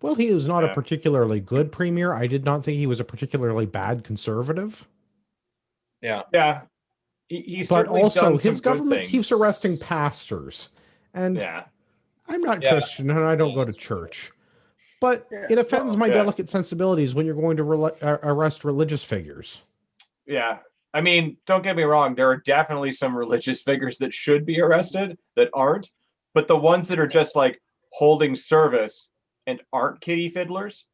not a Yeah. particularly good premier. I did not think he was a particularly bad conservative. Yeah. Yeah. He's But certainly also, done some his good government things. keeps arresting pastors, and Yeah. I'm not Yeah. Christian and I don't go to church. But Yeah. it offends my yeah. delicate sensibilities when you're going to arrest religious figures. Yeah. I mean, don't get me wrong. There are definitely some religious figures that should be arrested that aren't, but the ones that are just like holding service and aren't kitty fiddlers,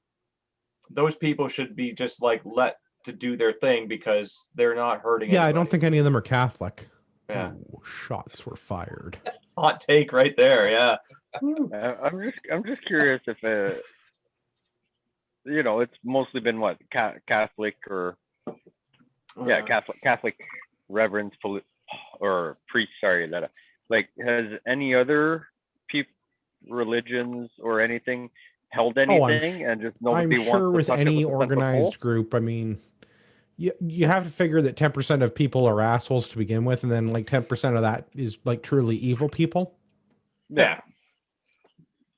those people should be just like let to do their thing because they're not hurting Yeah, I anybody. don't think any of them are Catholic. Yeah. Ooh, shots were fired. Hot take right there. Yeah. I'm just curious if it's mostly been what Catholic or Catholic reverends or priests. Sorry, that like has any other religions or anything held anything and just nobody I'm wants sure to with touch it any with a 10-foot pole? organized group, I mean, you have to figure that 10% of people are assholes to begin with, and then like 10% of that is like truly evil people. Yeah.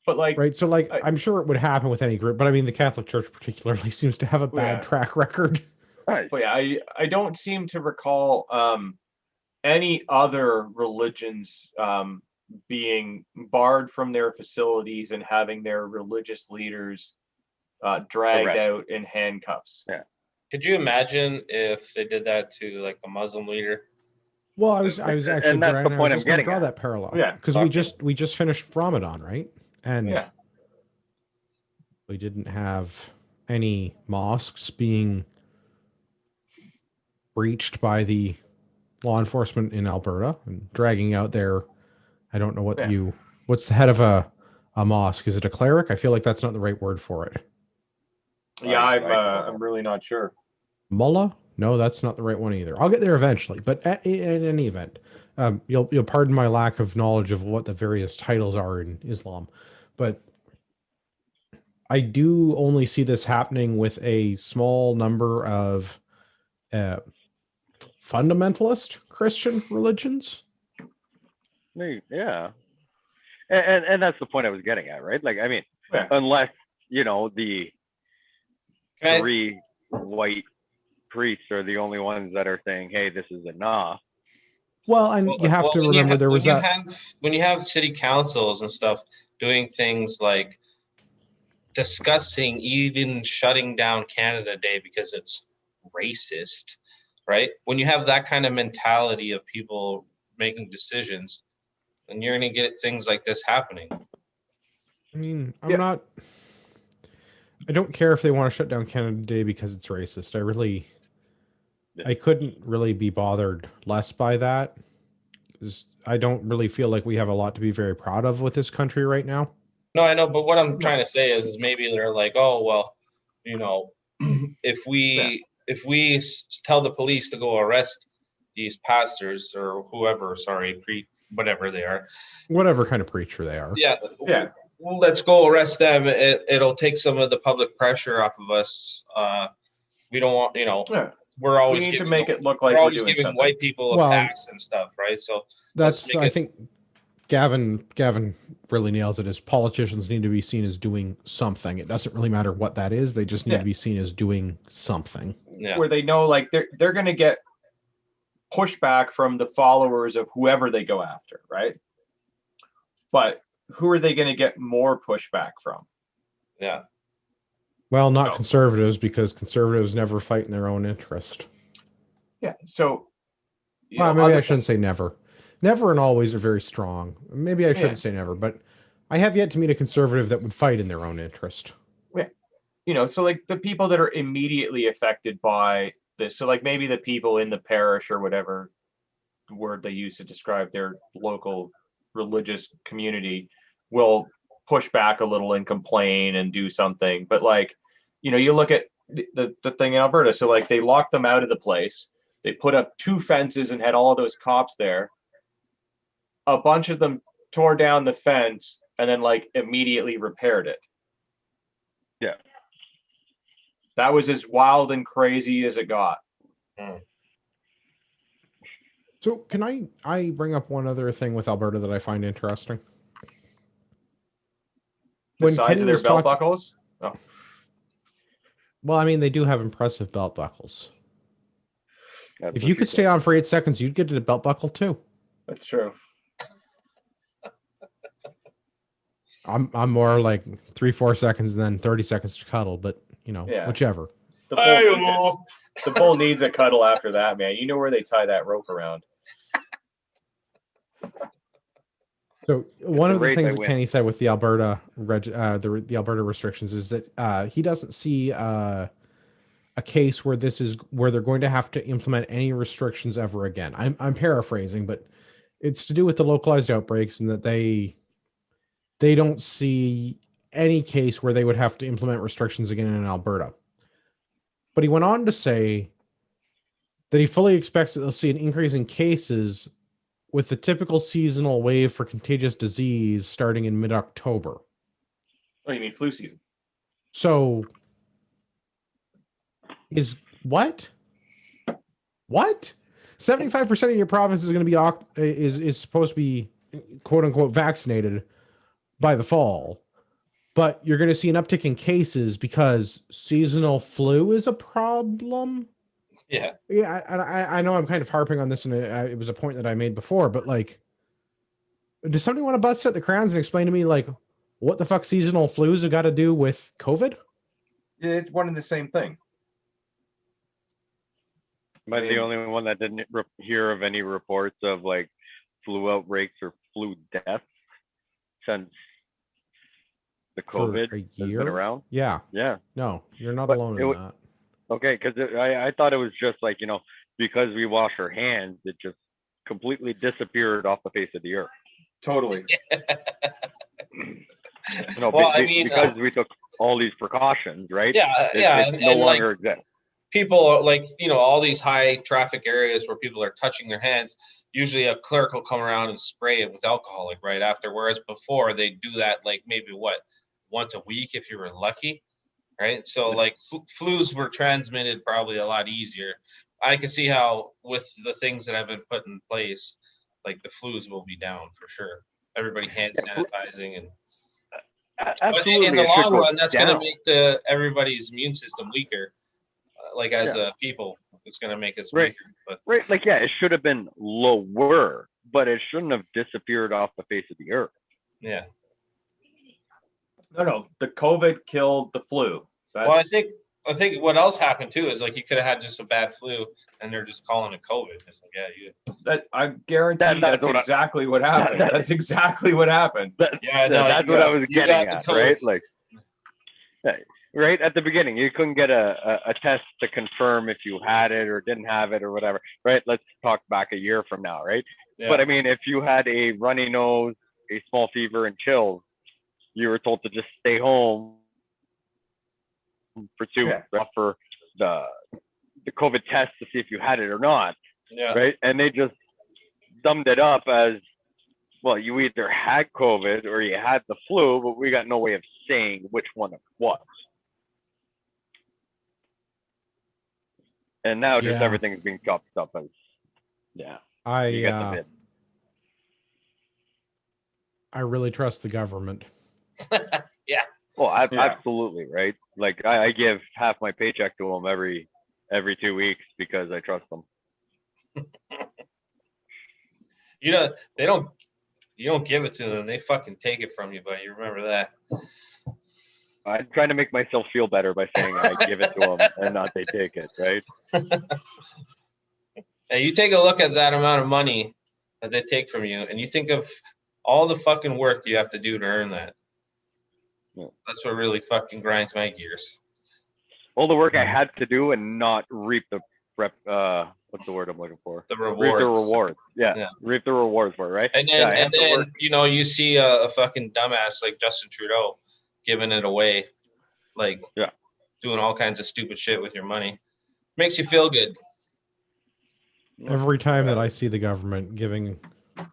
But like, right. So like, I'm sure it would happen with any group, but I mean, the Catholic Church particularly seems to have a bad track record. Right. but yeah, I don't seem to recall any other religions being barred from their facilities and having their religious leaders dragged Correct. out in handcuffs. Yeah. Could you imagine if they did that to like a Muslim leader? Well, I was actually, And that's the Brian, I was point I'm just going to getting draw at. that parallel. Yeah. Because we just finished Ramadan, right? And Yeah. we didn't have any mosques being breached by the law enforcement in Alberta and dragging out their, I don't know what's the head of a mosque? Is it a cleric? I feel like that's not the right word for it. Yeah, I don't know. I'm really not sure. Mullah? No, that's not the right one either. I'll get there eventually, but in any event, you'll pardon my lack of knowledge of what the various titles are in Islam, but I do only see this happening with a small number of fundamentalist Christian religions. Yeah. And that's the point I was getting at, right? Like, I mean, Yeah. unless, the Can I- 3 white priests are the only ones that are saying, hey, this is enough. Well, and you have to remember there was when you have city councils and stuff doing things like discussing even shutting down Canada Day because it's racist, right? When you have that kind of mentality of people making decisions, then you're going to get things like this happening. I mean, Yeah. I don't care if they want to shut down Canada Day because it's racist. I couldn't really be bothered less by that, because I don't really feel like we have a lot to be very proud of with this country right now. No, I know, but what I'm trying to say is maybe they're like, oh, well, if we tell the police to go arrest these pastors or whoever, whatever they are, Whatever kind of preacher they are. yeah, Yeah. well, let's go arrest them. It'll take some of the public pressure off of us. We don't want, Yeah. we're always We need to giving make it look like we're we're always doing giving something. white people a Well, pass and stuff, right? So let's That's make I it- think Gavin really nails it. Is politicians need to be seen as doing something. It doesn't really matter what that is. They just need Yeah. to be seen as doing something. yeah. Where they know like they're going to get pushback from the followers of whoever they go after, right? But who are they going to get more pushback from? Yeah. Well, not So- conservatives, because conservatives never fight in their own interest. Yeah. So Well, maybe I shouldn't say never. Never and always are very strong. Maybe I shouldn't say never, but I have yet to meet a conservative that would fight in their own interest. So like the people that are immediately affected by this, so like maybe the people in the parish or whatever word they use to describe their local religious community will push back a little and complain and do something. But like, you look at the thing in Alberta, so like they locked them out of the place. They put up 2 fences and had all of those cops there. A bunch of them tore down the fence and then like immediately repaired it. Yeah. That was as wild and crazy as it got. So can I bring up one other thing with Alberta that I find interesting? The When size Kenny of their was belt talking- buckles. Well, I mean, they do have impressive belt buckles. That's If what you she could said. stay on for 8 seconds, you'd get a belt buckle too. That's true. I'm more like 3-4 seconds and then 30 seconds to cuddle, but Yeah. whichever. The bull needs a cuddle after that, man. You know where they tie that rope around. So one a of the race, things I that win. Kenny said with the Alberta the Alberta restrictions is that he doesn't see a case where they're going to have to implement any restrictions ever again. I'm paraphrasing, but it's to do with the localized outbreaks, and that they don't see any case where they would have to implement restrictions again in Alberta. But he went on to say that he fully expects that they'll see an increase in cases with the typical seasonal wave for contagious disease starting in mid-October. Oh, you mean flu season? So is what? 75% of your province is going to be is supposed to be quote unquote vaccinated by the fall, but you're going to see an uptick in cases because seasonal flu is a problem. Yeah. Yeah, I know I'm kind of harping on this, and it was a point that I made before, but like, does somebody want to bust out the crayons and explain to me like what the fuck seasonal flus have got to do with COVID? It's one and the same thing. Am I the only one that didn't hear of any reports of like flu outbreaks or flu deaths since the For COVID a has been year? around? Yeah. Yeah. No, you're not But alone it in wa- that. Okay, because I thought it was just like, because we wash our hands, it just completely disappeared off the face of the earth. Totally. Well, I mean, because we took all these precautions, right? yeah, It, yeah, it no and like longer exists. people are like, all these high traffic areas where people are touching their hands, usually a clerk will come around and spray it with alcohol like right after. Whereas before they do that like maybe once a week if you were lucky, right? So like flus were transmitted probably a lot easier. I can see how with the things that have been put in place, like the flus will be down for sure. Everybody hand sanitizing and. But in Absolutely, the it should long go run, that's going to down. make everybody's immune system weaker. Like as Yeah. a people, it's going to make us Right. weaker. But Right, like it should have been lower, but it shouldn't have disappeared off the face of the earth. yeah. No, the COVID killed the flu. Well, I think what else happened too is like you could have had just a bad flu, and they're just calling it COVID. It's like, yeah, I guarantee that's exactly what happened. That's exactly what happened. That's what I was getting at, right? Like, right at the beginning, you couldn't get a test to confirm if you had it or didn't have it or whatever, right? Let's talk back a year from now, right? Yeah. But I mean, if you had a runny nose, a small fever, and chills, you were told to just stay home for 2 weeks for the COVID test to see if you had it or not, right? And they just summed it up as, well, you either had COVID or you had the flu, but we got no way of saying which one it was. And now just everything's being chopped up as, you get the bid. I really trust the government. Yeah. Well, absolutely, right? Like I give half my paycheck to them every 2 weeks because I trust them. You don't give it to them. They fucking take it from you, buddy. You remember that. I'm trying to make myself feel better by saying I give it to them and not they take it, right? Hey, you take a look at that amount of money that they take from you, and you think of all the fucking work you have to do to earn that. Yeah. That's what really fucking grinds my gears. All the work I had to do and not reap the what's the word I'm looking for? The rewards. Reap the rewards. Yeah. Reap the rewards for it, right? And then you see a fucking dumbass like Justin Trudeau giving it away, like doing all kinds of stupid shit with your money. Makes you feel good. Every time that I see the government giving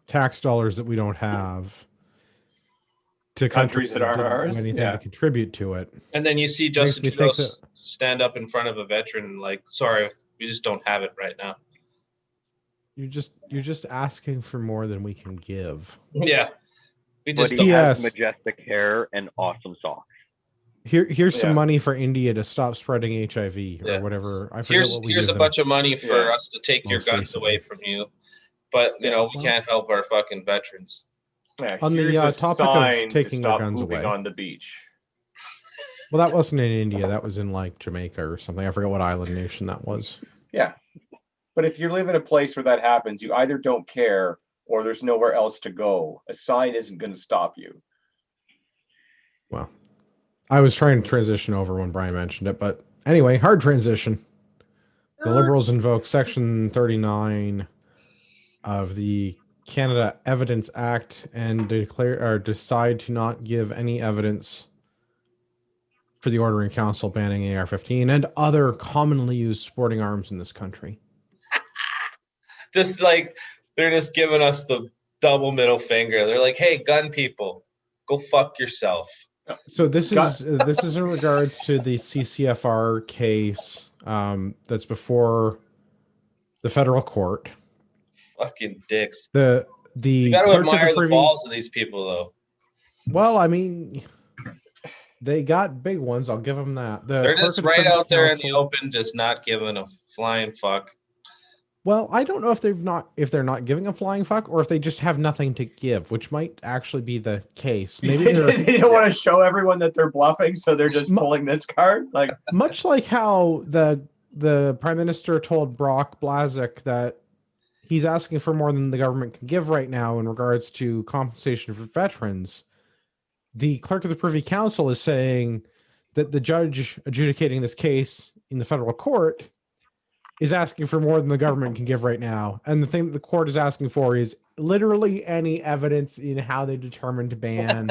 tax dollars that we don't have to countries that aren't ours, anything to contribute to it. And then you see Justin Trudeau stand up in front of a veteran and like, sorry, we just don't have it right now. You're just asking for more than we can give. Yeah. But he has majestic hair and awesome socks. Here's some money for India to stop spreading HIV or whatever. I forget what we Here's a bunch of money for us to take your guns away from you. But we can't help our fucking veterans. Yeah, on the topic of taking their guns away on the beach. Well, that wasn't in India. That was in like Jamaica or something. I forget what island nation that was. Yeah. But if you live in a place where that happens, you either don't care or there's nowhere else to go. A sign isn't going to stop you. Well, I was trying to transition over when Brian mentioned it, but anyway, hard transition. The Liberals invoke Section 39 of the Canada Evidence Act and decide to not give any evidence for the Ordering Council banning AR-15 and other commonly used sporting arms in this country. Just like they're just giving us the double middle finger. They're like, "Hey, gun people, go fuck yourself." So this is in regards to the CCFR case that's before the federal court. Fucking dicks. You gotta admire the balls of these people, though. Well, I mean, they got big ones. I'll give them that. They're just right out there in the open, just not giving a flying fuck. Well, I don't know if they're not giving a flying fuck or if they just have nothing to give, which might actually be the case. Maybe they don't want to show everyone that they're bluffing, so they're just pulling this card. Like much like how the the prime minister told Brock Blazek that he's asking for more than the government can give right now in regards to compensation for veterans. The clerk of the Privy Council is saying that the judge adjudicating this case in the federal court is asking for more than the government can give right now. And the thing that the court is asking for is literally any evidence in how they determined to ban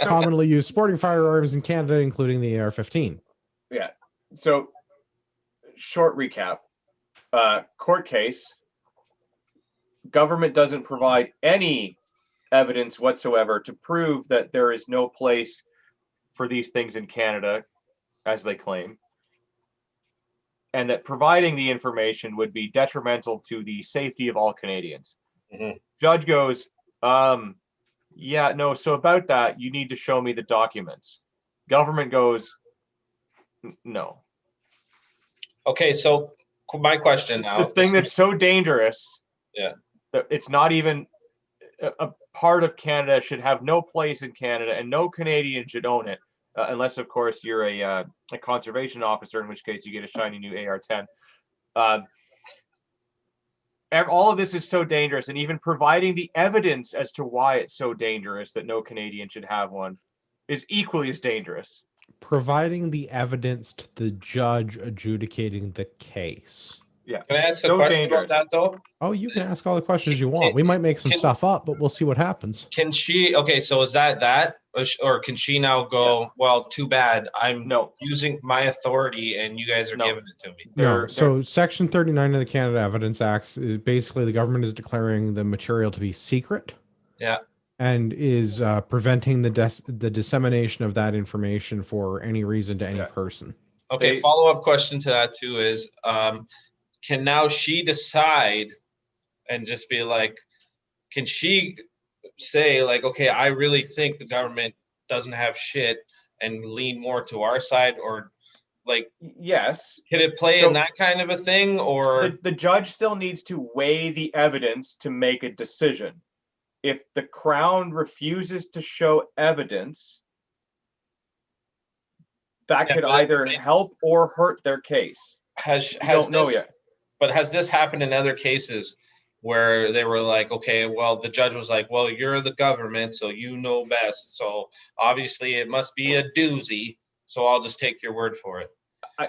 commonly used sporting firearms in Canada, including the AR-15. Yeah. So, short recap. Court case. Government doesn't provide any evidence whatsoever to prove that there is no place for these things in Canada, as they claim, and that providing the information would be detrimental to the safety of all Canadians. Mhm. Judge goes, yeah, no, so about that, you need to show me the documents. Government goes, no. Okay, so my question now. The thing that's so dangerous, Yeah. that it's not even a part of Canada, should have no place in Canada, and no Canadian should own it, unless, of course, you're a conservation officer, in which case you get a shiny new AR-10. All of this is so dangerous, and even providing the evidence as to why it's so dangerous that no Canadian should have one is equally as dangerous. Providing the evidence to the judge adjudicating the case. Yeah. Can I ask a So question dangerous. about that though? Oh, you can ask all the questions you want. We might make some stuff up, but we'll see what happens. Can she? Okay, so is that, or can she now go? Well, too bad. I'm using my authority, and you guys are giving it to me. No. So Section 39 of the Canada Evidence Act is basically the government is declaring the material to be secret. Yeah. And is preventing the dissemination of that information for any reason to any person. Okay. Follow-up question to that too is, can now she decide and just be like, can she say like, okay, I really think the government doesn't have shit, and lean more to our side, or like, yes, can it play in that kind of a thing? Or the judge still needs to weigh the evidence to make a decision. If the Crown refuses to show evidence, that could either help or hurt their case. Don't know yet. But has this happened in other cases where they were like, okay, well, the judge was like, well, you're the government, so you know best. So obviously it must be a doozy. So I'll just take your word for it.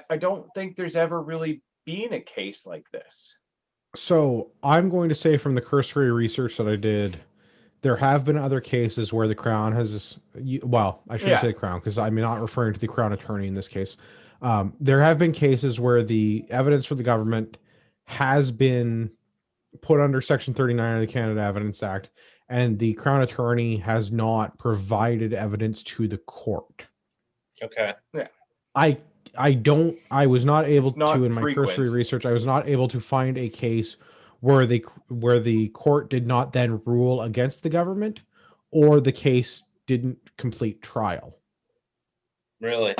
I don't think there's ever really been a case like this. So I'm going to say, from the cursory research that I did, there have been other cases where the Crown has, well, I shouldn't say Crown, because I'm not referring to the Crown attorney in this case. There have been cases where the evidence for the government has been put under Section 39 of the Canada Evidence Act, and the Crown attorney has not provided evidence to the court. Okay. Yeah. I was not able to, in my frequent. cursory research, I was not able to find a case where the court did not then rule against the government, or the case didn't complete trial. Really?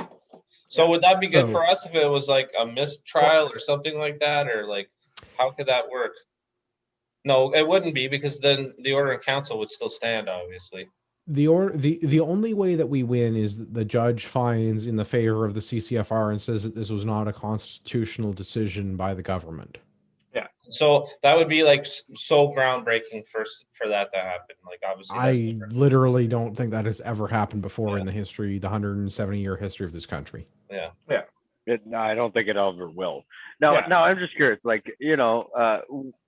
So would that be good for us if it was like a missed trial or something like that? Or like, how could that work? No, it wouldn't be, because then the order in council would still stand, obviously. The only way that we win is that the judge finds in the favor of the CCFR and says that this was not a constitutional decision by the government. Yeah. So that would be like so groundbreaking for that to happen. Like, obviously, I literally don't think that has ever happened before in the 170-year history of this country. Yeah. Yeah. No, I don't think it ever will. Now, I'm just curious, like, is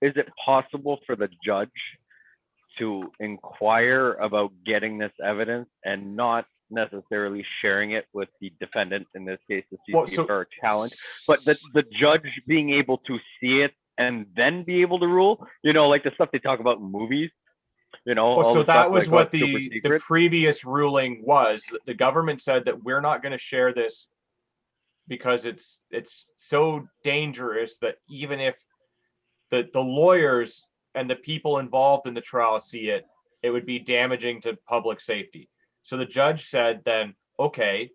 it possible for the judge to inquire about getting this evidence and not necessarily sharing it with the defendant, in this case, the CCFR challenge, but the judge being able to see it and then be able to rule? Like the stuff they talk about in movies. So that was what the previous ruling was. The government said that we're not going to share this because it's so dangerous that even if the lawyers and the people involved in the trial see it, it would be damaging to public safety. So the judge said then, okay,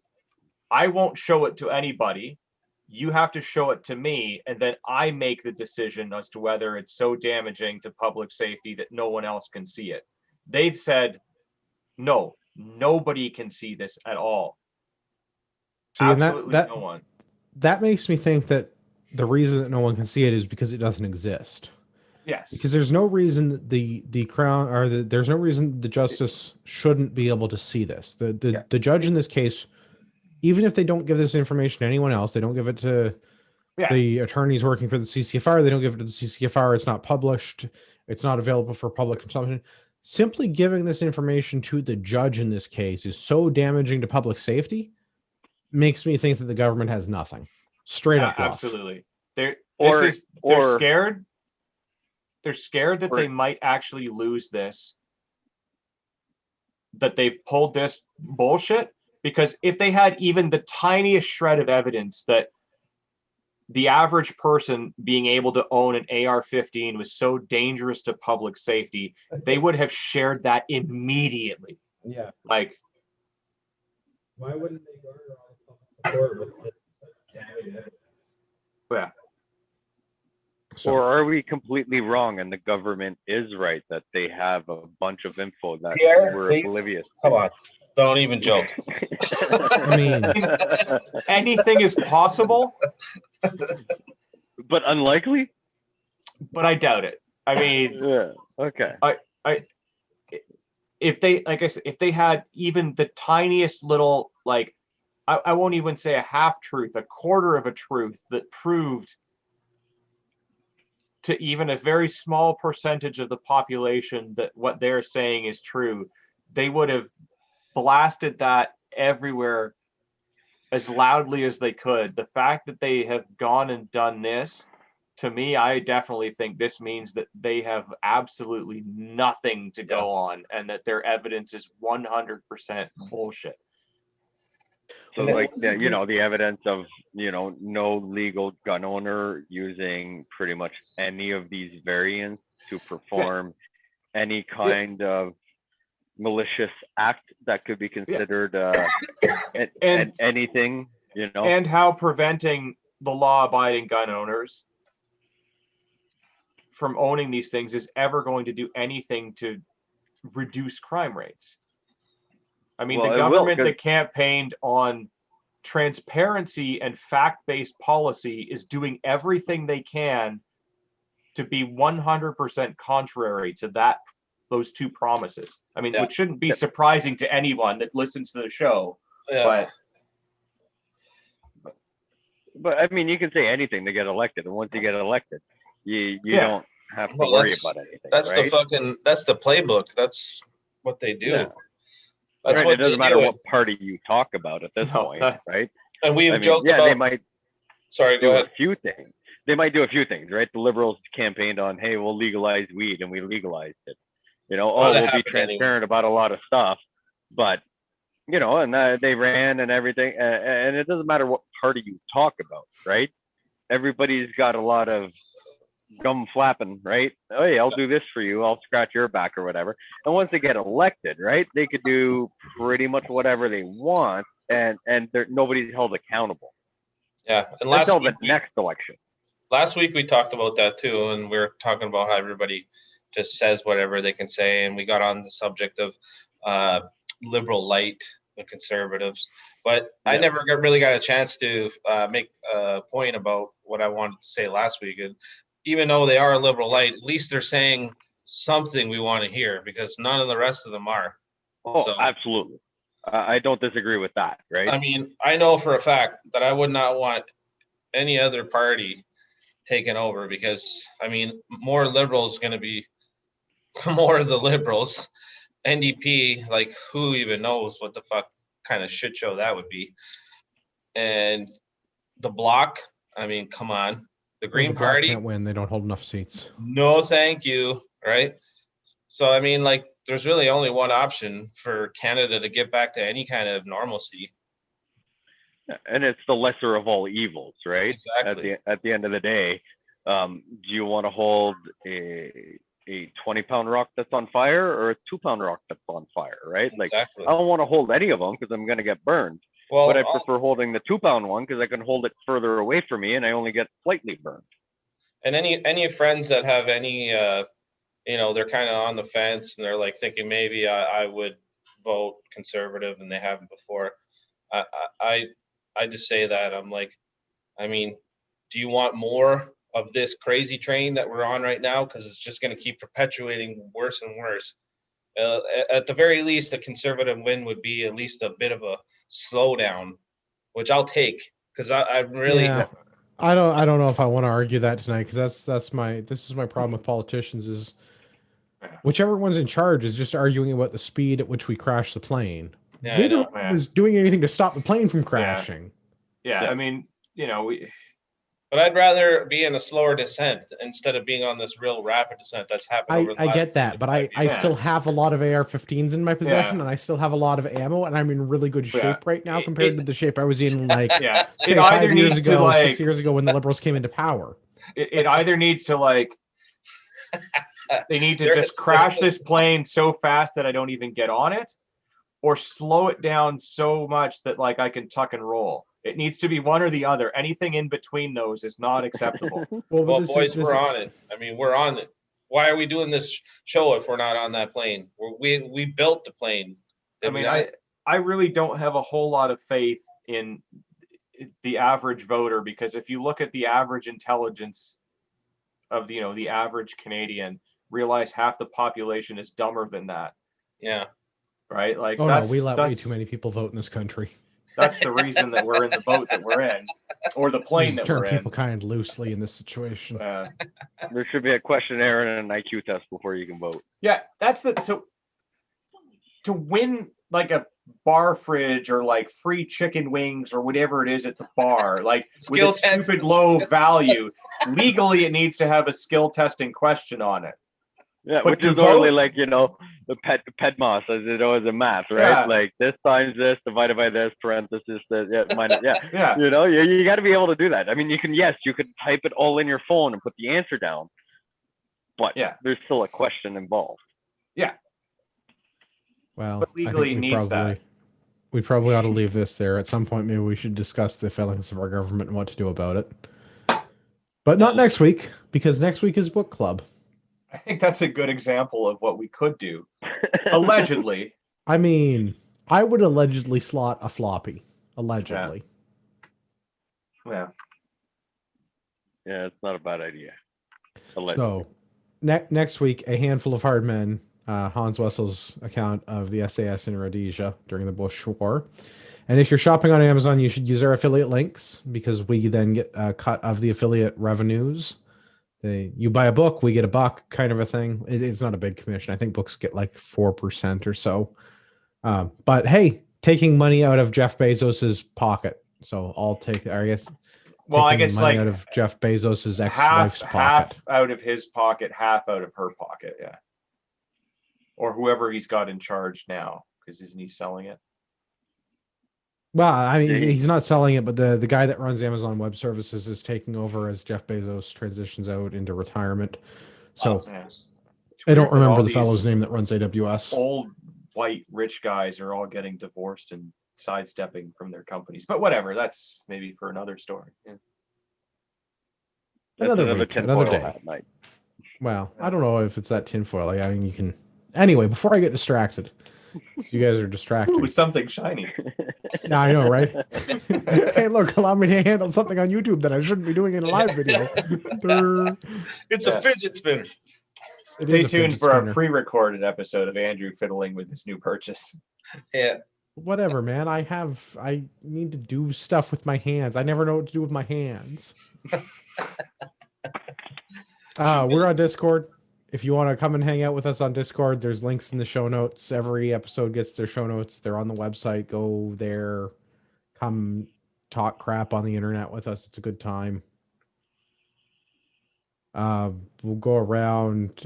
I won't show it to anybody. You have to show it to me, and then I make the decision as to whether it's so damaging to public safety that no one else can see it. They've said, no, nobody can see this at all. See, absolutely no one. That makes me think that the reason that no one can see it is because it doesn't exist. Yes. Because there's no reason that the crown or there's no reason the justice shouldn't be able to see this. The judge in this case, even if they don't give this information to anyone else, they don't give it to the attorneys working for the CCFR, they don't give it to the CCFR, it's not published, it's not available for public consumption. Simply giving this information to the judge in this case is so damaging to public safety, makes me think that the government has nothing. Straight up bluff. Absolutely. They're Or scared. They're scared that they might actually lose this, that they've pulled this bullshit, because if they had even the tiniest shred of evidence that the average person being able to own an AR-15 was so dangerous to public safety, they would have shared that immediately. Yeah. Like, why wouldn't they garner all the public support with this damning evidence? Yeah. So, or are we completely wrong and the government is right that they have a bunch of info that Pierre, we're please. oblivious to? Come on, don't even joke. I mean, anything is possible, But unlikely? but I doubt it. I mean, Yeah. Okay. if they, like I said, if they had even the tiniest little, like, I won't even say a half truth, a quarter of a truth that proved to even a very small percentage of the population that what they're saying is true, they would have blasted that everywhere as loudly as they could. The fact that they have gone and done this, to me, I definitely think this means that they have absolutely nothing to go on, and that their evidence is 100% bullshit. So like the evidence of no legal gun owner using pretty much any of these variants to perform any kind of malicious act that could be considered and anything, and how preventing the law-abiding gun owners from owning these things is ever going to do anything to reduce crime rates. I mean, Well, the it will, government 'cause- that campaigned on transparency and fact-based policy is doing everything they can to be 100% contrary to those two promises. I mean, which shouldn't be surprising to anyone that listens to the show. Yeah. But I mean, you can say anything to get elected, and once you get elected, you don't have to worry about anything. That's right? that's the playbook. That's what they do. Yeah. That's right. what It doesn't they matter do. what party you talk about at this point, right? And we've joked yeah, about. they might Sorry, go do ahead. a few things. They might do a few things, right? The Liberals campaigned on, hey, we'll legalize weed, and we legalized it. We'll be transparent about a lot of stuff, but and they ran and everything, and it doesn't matter what party you talk about, right? Everybody's got a lot of gum flapping, right? Oh, hey, I'll do this for you. I'll scratch your back or whatever. And once they get elected, right, they could do pretty much whatever they want, and nobody's held accountable. Yeah, and until the next election. Last week we talked about that too, and we were talking about how everybody just says whatever they can say, and we got on the subject of liberal light and conservatives, but I never really got a chance to make a point about what I wanted to say last week. And even though they are a liberal light, at least they're saying something we want to hear, because none of the rest of them are. Oh, so, absolutely. I don't disagree with that, right? I mean, I know for a fact that I would not want any other party taken over, because, I mean, more liberals going to be more of the liberals. NDP, like, who even knows what the fuck kind of shit show that would be. And the Bloc, I mean, come on. The Green Party can't win. They don't hold enough seats. No, thank you. Right. So, I mean, like, there's really only one option for Canada to get back to any kind of normalcy. And it's the lesser of all evils, right? Exactly. At the end of the day, do you want to hold a 20-pound rock that's on fire or a 2-pound rock that's on fire, right? Exactly. Like, I don't want to hold any of them because I'm going to get burned. Well, but I prefer holding the 2-pound one because I can hold it further away from me and I only get slightly burned. And any friends that have any, they're kind of on the fence and they're like thinking maybe I would vote conservative and they haven't before. I just say that I'm like, I mean, do you want more of this crazy train that we're on right now? Because it's just going to keep perpetuating worse and worse. At the very least, a conservative win would be at least a bit of a slowdown, which I'll take, because I really Yeah. I don't know if I want to argue that tonight, because this is my problem with politicians is whichever one's in charge is just arguing about the speed at which we crash the plane. Yeah, I Neither know. one was doing anything to stop the plane from crashing. Yeah, Yeah. I mean, But I'd rather be in a slower descent instead of being on this real rapid descent that's happened over the I last get that, but I 25 years. still have a lot of AR-15s in my possession, Yeah. and I still have a lot of ammo, and I'm in really good shape Yeah. right now compared to the shape I was in like yeah, say, it either 5 years needs ago, to like 6 years ago when the Liberals came into power. it either needs to like they need to just crash this plane so fast that I don't even get on it, or slow it down so much that like I can tuck and roll. It needs to be one or the other. Anything in between those is not acceptable. Well, Well, boys, we're on it. I mean, we're on it. Why are we doing this show if we're not on that plane? We built the plane. I mean, I really don't have a whole lot of faith in the average voter, because if you look at the average intelligence of the average Canadian, realize half the population is dumber than that, Yeah. right? Like oh no, we let way too many people vote in this country. That's the reason that we're in the boat that we're in, or the We plane just that turn we're in. people kind of loosely in this situation. There should be a questionnaire and an IQ test before you can vote. Yeah, so to win like a bar fridge or like free chicken wings or whatever it is at the bar, like Skill with a test. stupid low value, legally it needs to have a skill testing question on it. Yeah, But which to is normally vote- like, the PEDMOS, as it always in math, right? Yeah. Like this times this divided by this, parenthesis, this, minus, Yeah. You got to be able to do that. I mean, you could type it all in your phone and put the answer down, but Yeah. there's still a question involved. Well, But legally I think needs that. we probably ought to leave this there. At some point, maybe we should discuss the failings of our government and what to do about it. But not next week, because next week is book club. I think that's a good example of what we could do. Allegedly. I mean, I would allegedly slot a floppy. Allegedly. Yeah. Yeah, it's not a bad idea. So, next week, a handful of hard men, Hans Wessel's account of the SAS in Rhodesia during the Bush War. And if you're shopping on Amazon, you should use our affiliate links, because we then get a cut of the affiliate revenues. You buy a book, we get $1 kind of a thing. It's not a big commission. I think books get like 4% or so. But hey, taking money out of Jeff Bezos's pocket. So I'll take, I guess. Well, I taking guess money like out of Jeff Bezos's half ex-wife's pocket. out of his pocket, half out of her pocket, yeah. Or whoever he's got in charge now, because isn't he selling it? Well, I mean, Yeah, he's not selling it, but the guy that runs Amazon Web Services is taking over as Jeff Bezos transitions out into retirement. So Yeah. It's I don't weird that remember all the these fellow's name that runs AWS. Old white rich guys are all getting divorced and sidestepping from their companies, but whatever. That's maybe for another story. Yeah. Another week, another tinfoil day. hat night. Well, I don't know if it's that tinfoil. I mean, you can. Anyway, before I get distracted, so you guys are distracted. Ooh, something shiny. Yeah, I know, right? Hey, look, allow me to handle something on YouTube that I shouldn't be doing in a live video. It's Yeah. a fidget spinner. It Stay is a tuned fidget for our spinner. pre-recorded episode of Andrew fiddling with his new purchase. Yeah. Whatever, man. I need to do stuff with my hands. I never know what to do with my hands. We're on Discord. If you want to come and hang out with us on Discord, there's links in the show notes. Every episode gets their show notes. They're on the website. Go there. Come talk crap on the internet with us. It's a good time. We'll go around.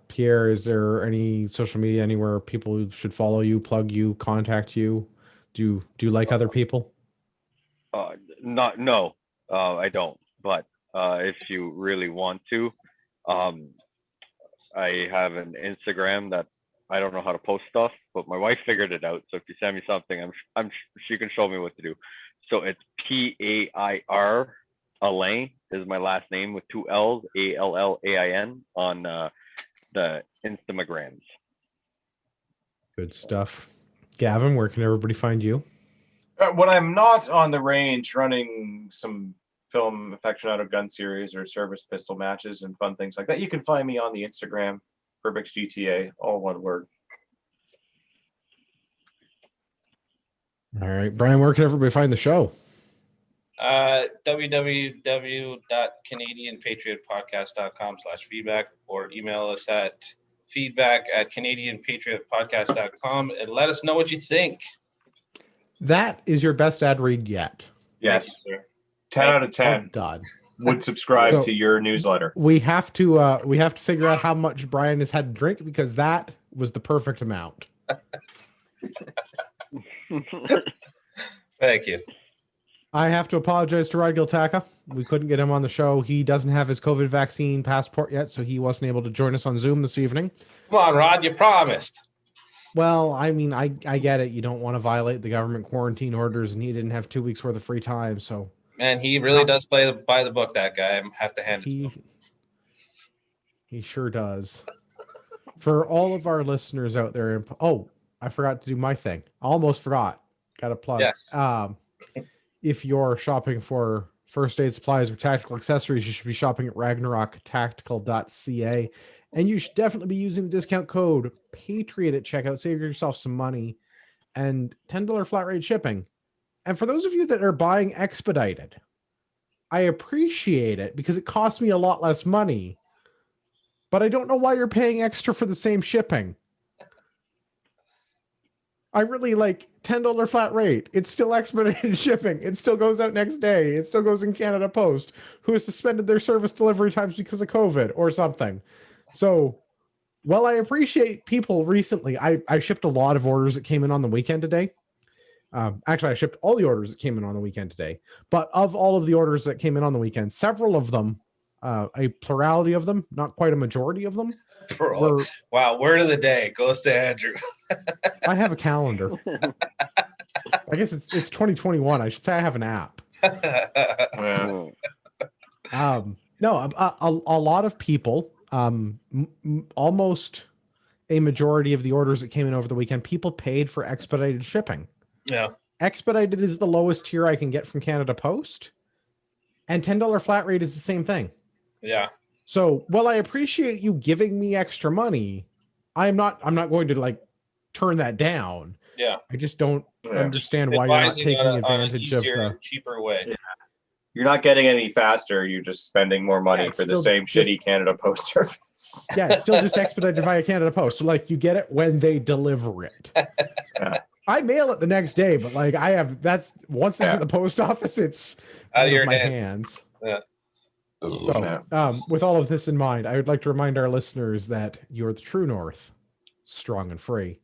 Pierre, is there any social media anywhere people should follow you, plug you, contact you? Do you like other people? No, I don't. But if you really want to, I have an Instagram that I don't know how to post stuff, but my wife figured it out. So if you send me something, she can show me what to do. So it's PAIR Alain is my last name with 2 L's, ALLAIN on the Instagrams. Good stuff. Gavin, where can everybody find you? When I'm not on the range running some film aficionado gun series or service pistol matches and fun things like that, you can find me on the Instagram, Burbix GTA, all one word. All right, Brian, where can everybody find the show? www.canadianpatriotpodcast.com/feedback, or email us at feedback@canadianpatriotpodcast.com and let us know what you think. That is your best ad read yet. Yes. Thank you, sir. 10 out of Oh, 10 God. would subscribe So- to your newsletter. We have to figure out how much Brian has had to drink, because that was the perfect amount. Thank you. I have to apologize to Rod Giltaca. We couldn't get him on the show. He doesn't have his COVID vaccine passport yet, so he wasn't able to join us on Zoom this evening. Come on, Rod, you promised. Well, I mean, I get it. You don't want to violate the government quarantine orders, and he didn't have 2 weeks worth of free time, so Man, he really does play by the book, that guy. I have to hand it to him. he sure does. For all of our listeners out there, oh, I forgot to do my thing. I almost forgot. Got a plug. Yes. If you're shopping for first aid supplies or tactical accessories, you should be shopping at ragnaroktactical.ca. And you should definitely be using the discount code Patriot at checkout. Save yourself some money and $10 flat rate shipping. And for those of you that are buying expedited, I appreciate it because it costs me a lot less money. But I don't know why you're paying extra for the same shipping. I really like $10 flat rate. It's still expedited shipping. It still goes out next day. It still goes in Canada Post, who has suspended their service delivery times because of COVID or something. So, well, I appreciate people recently. I shipped a lot of orders that came in on the weekend today. Actually, I shipped all the orders that came in on the weekend today. But of all of the orders that came in on the weekend, several of them, a plurality of them, not quite a majority of them, were, Wow, word of the day goes to Andrew. I have a calendar. I guess it's 2021. I should say I have an app. Yeah. No, a lot of people, almost a majority of the orders that came in over the weekend, people paid for expedited shipping. Yeah. Expedited is the lowest tier I can get from Canada Post, and $10 flat rate is the same thing. Yeah. So, while I appreciate you giving me extra money, I'm not going to like turn that down. Yeah. I just don't Yeah. understand why you're not Advising taking on an advantage of easier, the. cheaper way. Yeah. You're not getting any faster. You're just spending more money it's for the still same just- shitty Canada Post service. Yeah, it's still just expedited via Canada Post. So like you get it when they deliver it. Yeah. I mail it the next day, but like once it's at the post office, it's Out of your my hands. Yeah. So, Yeah. with all of this in mind, I would like to remind our listeners that you're the true North, strong and free.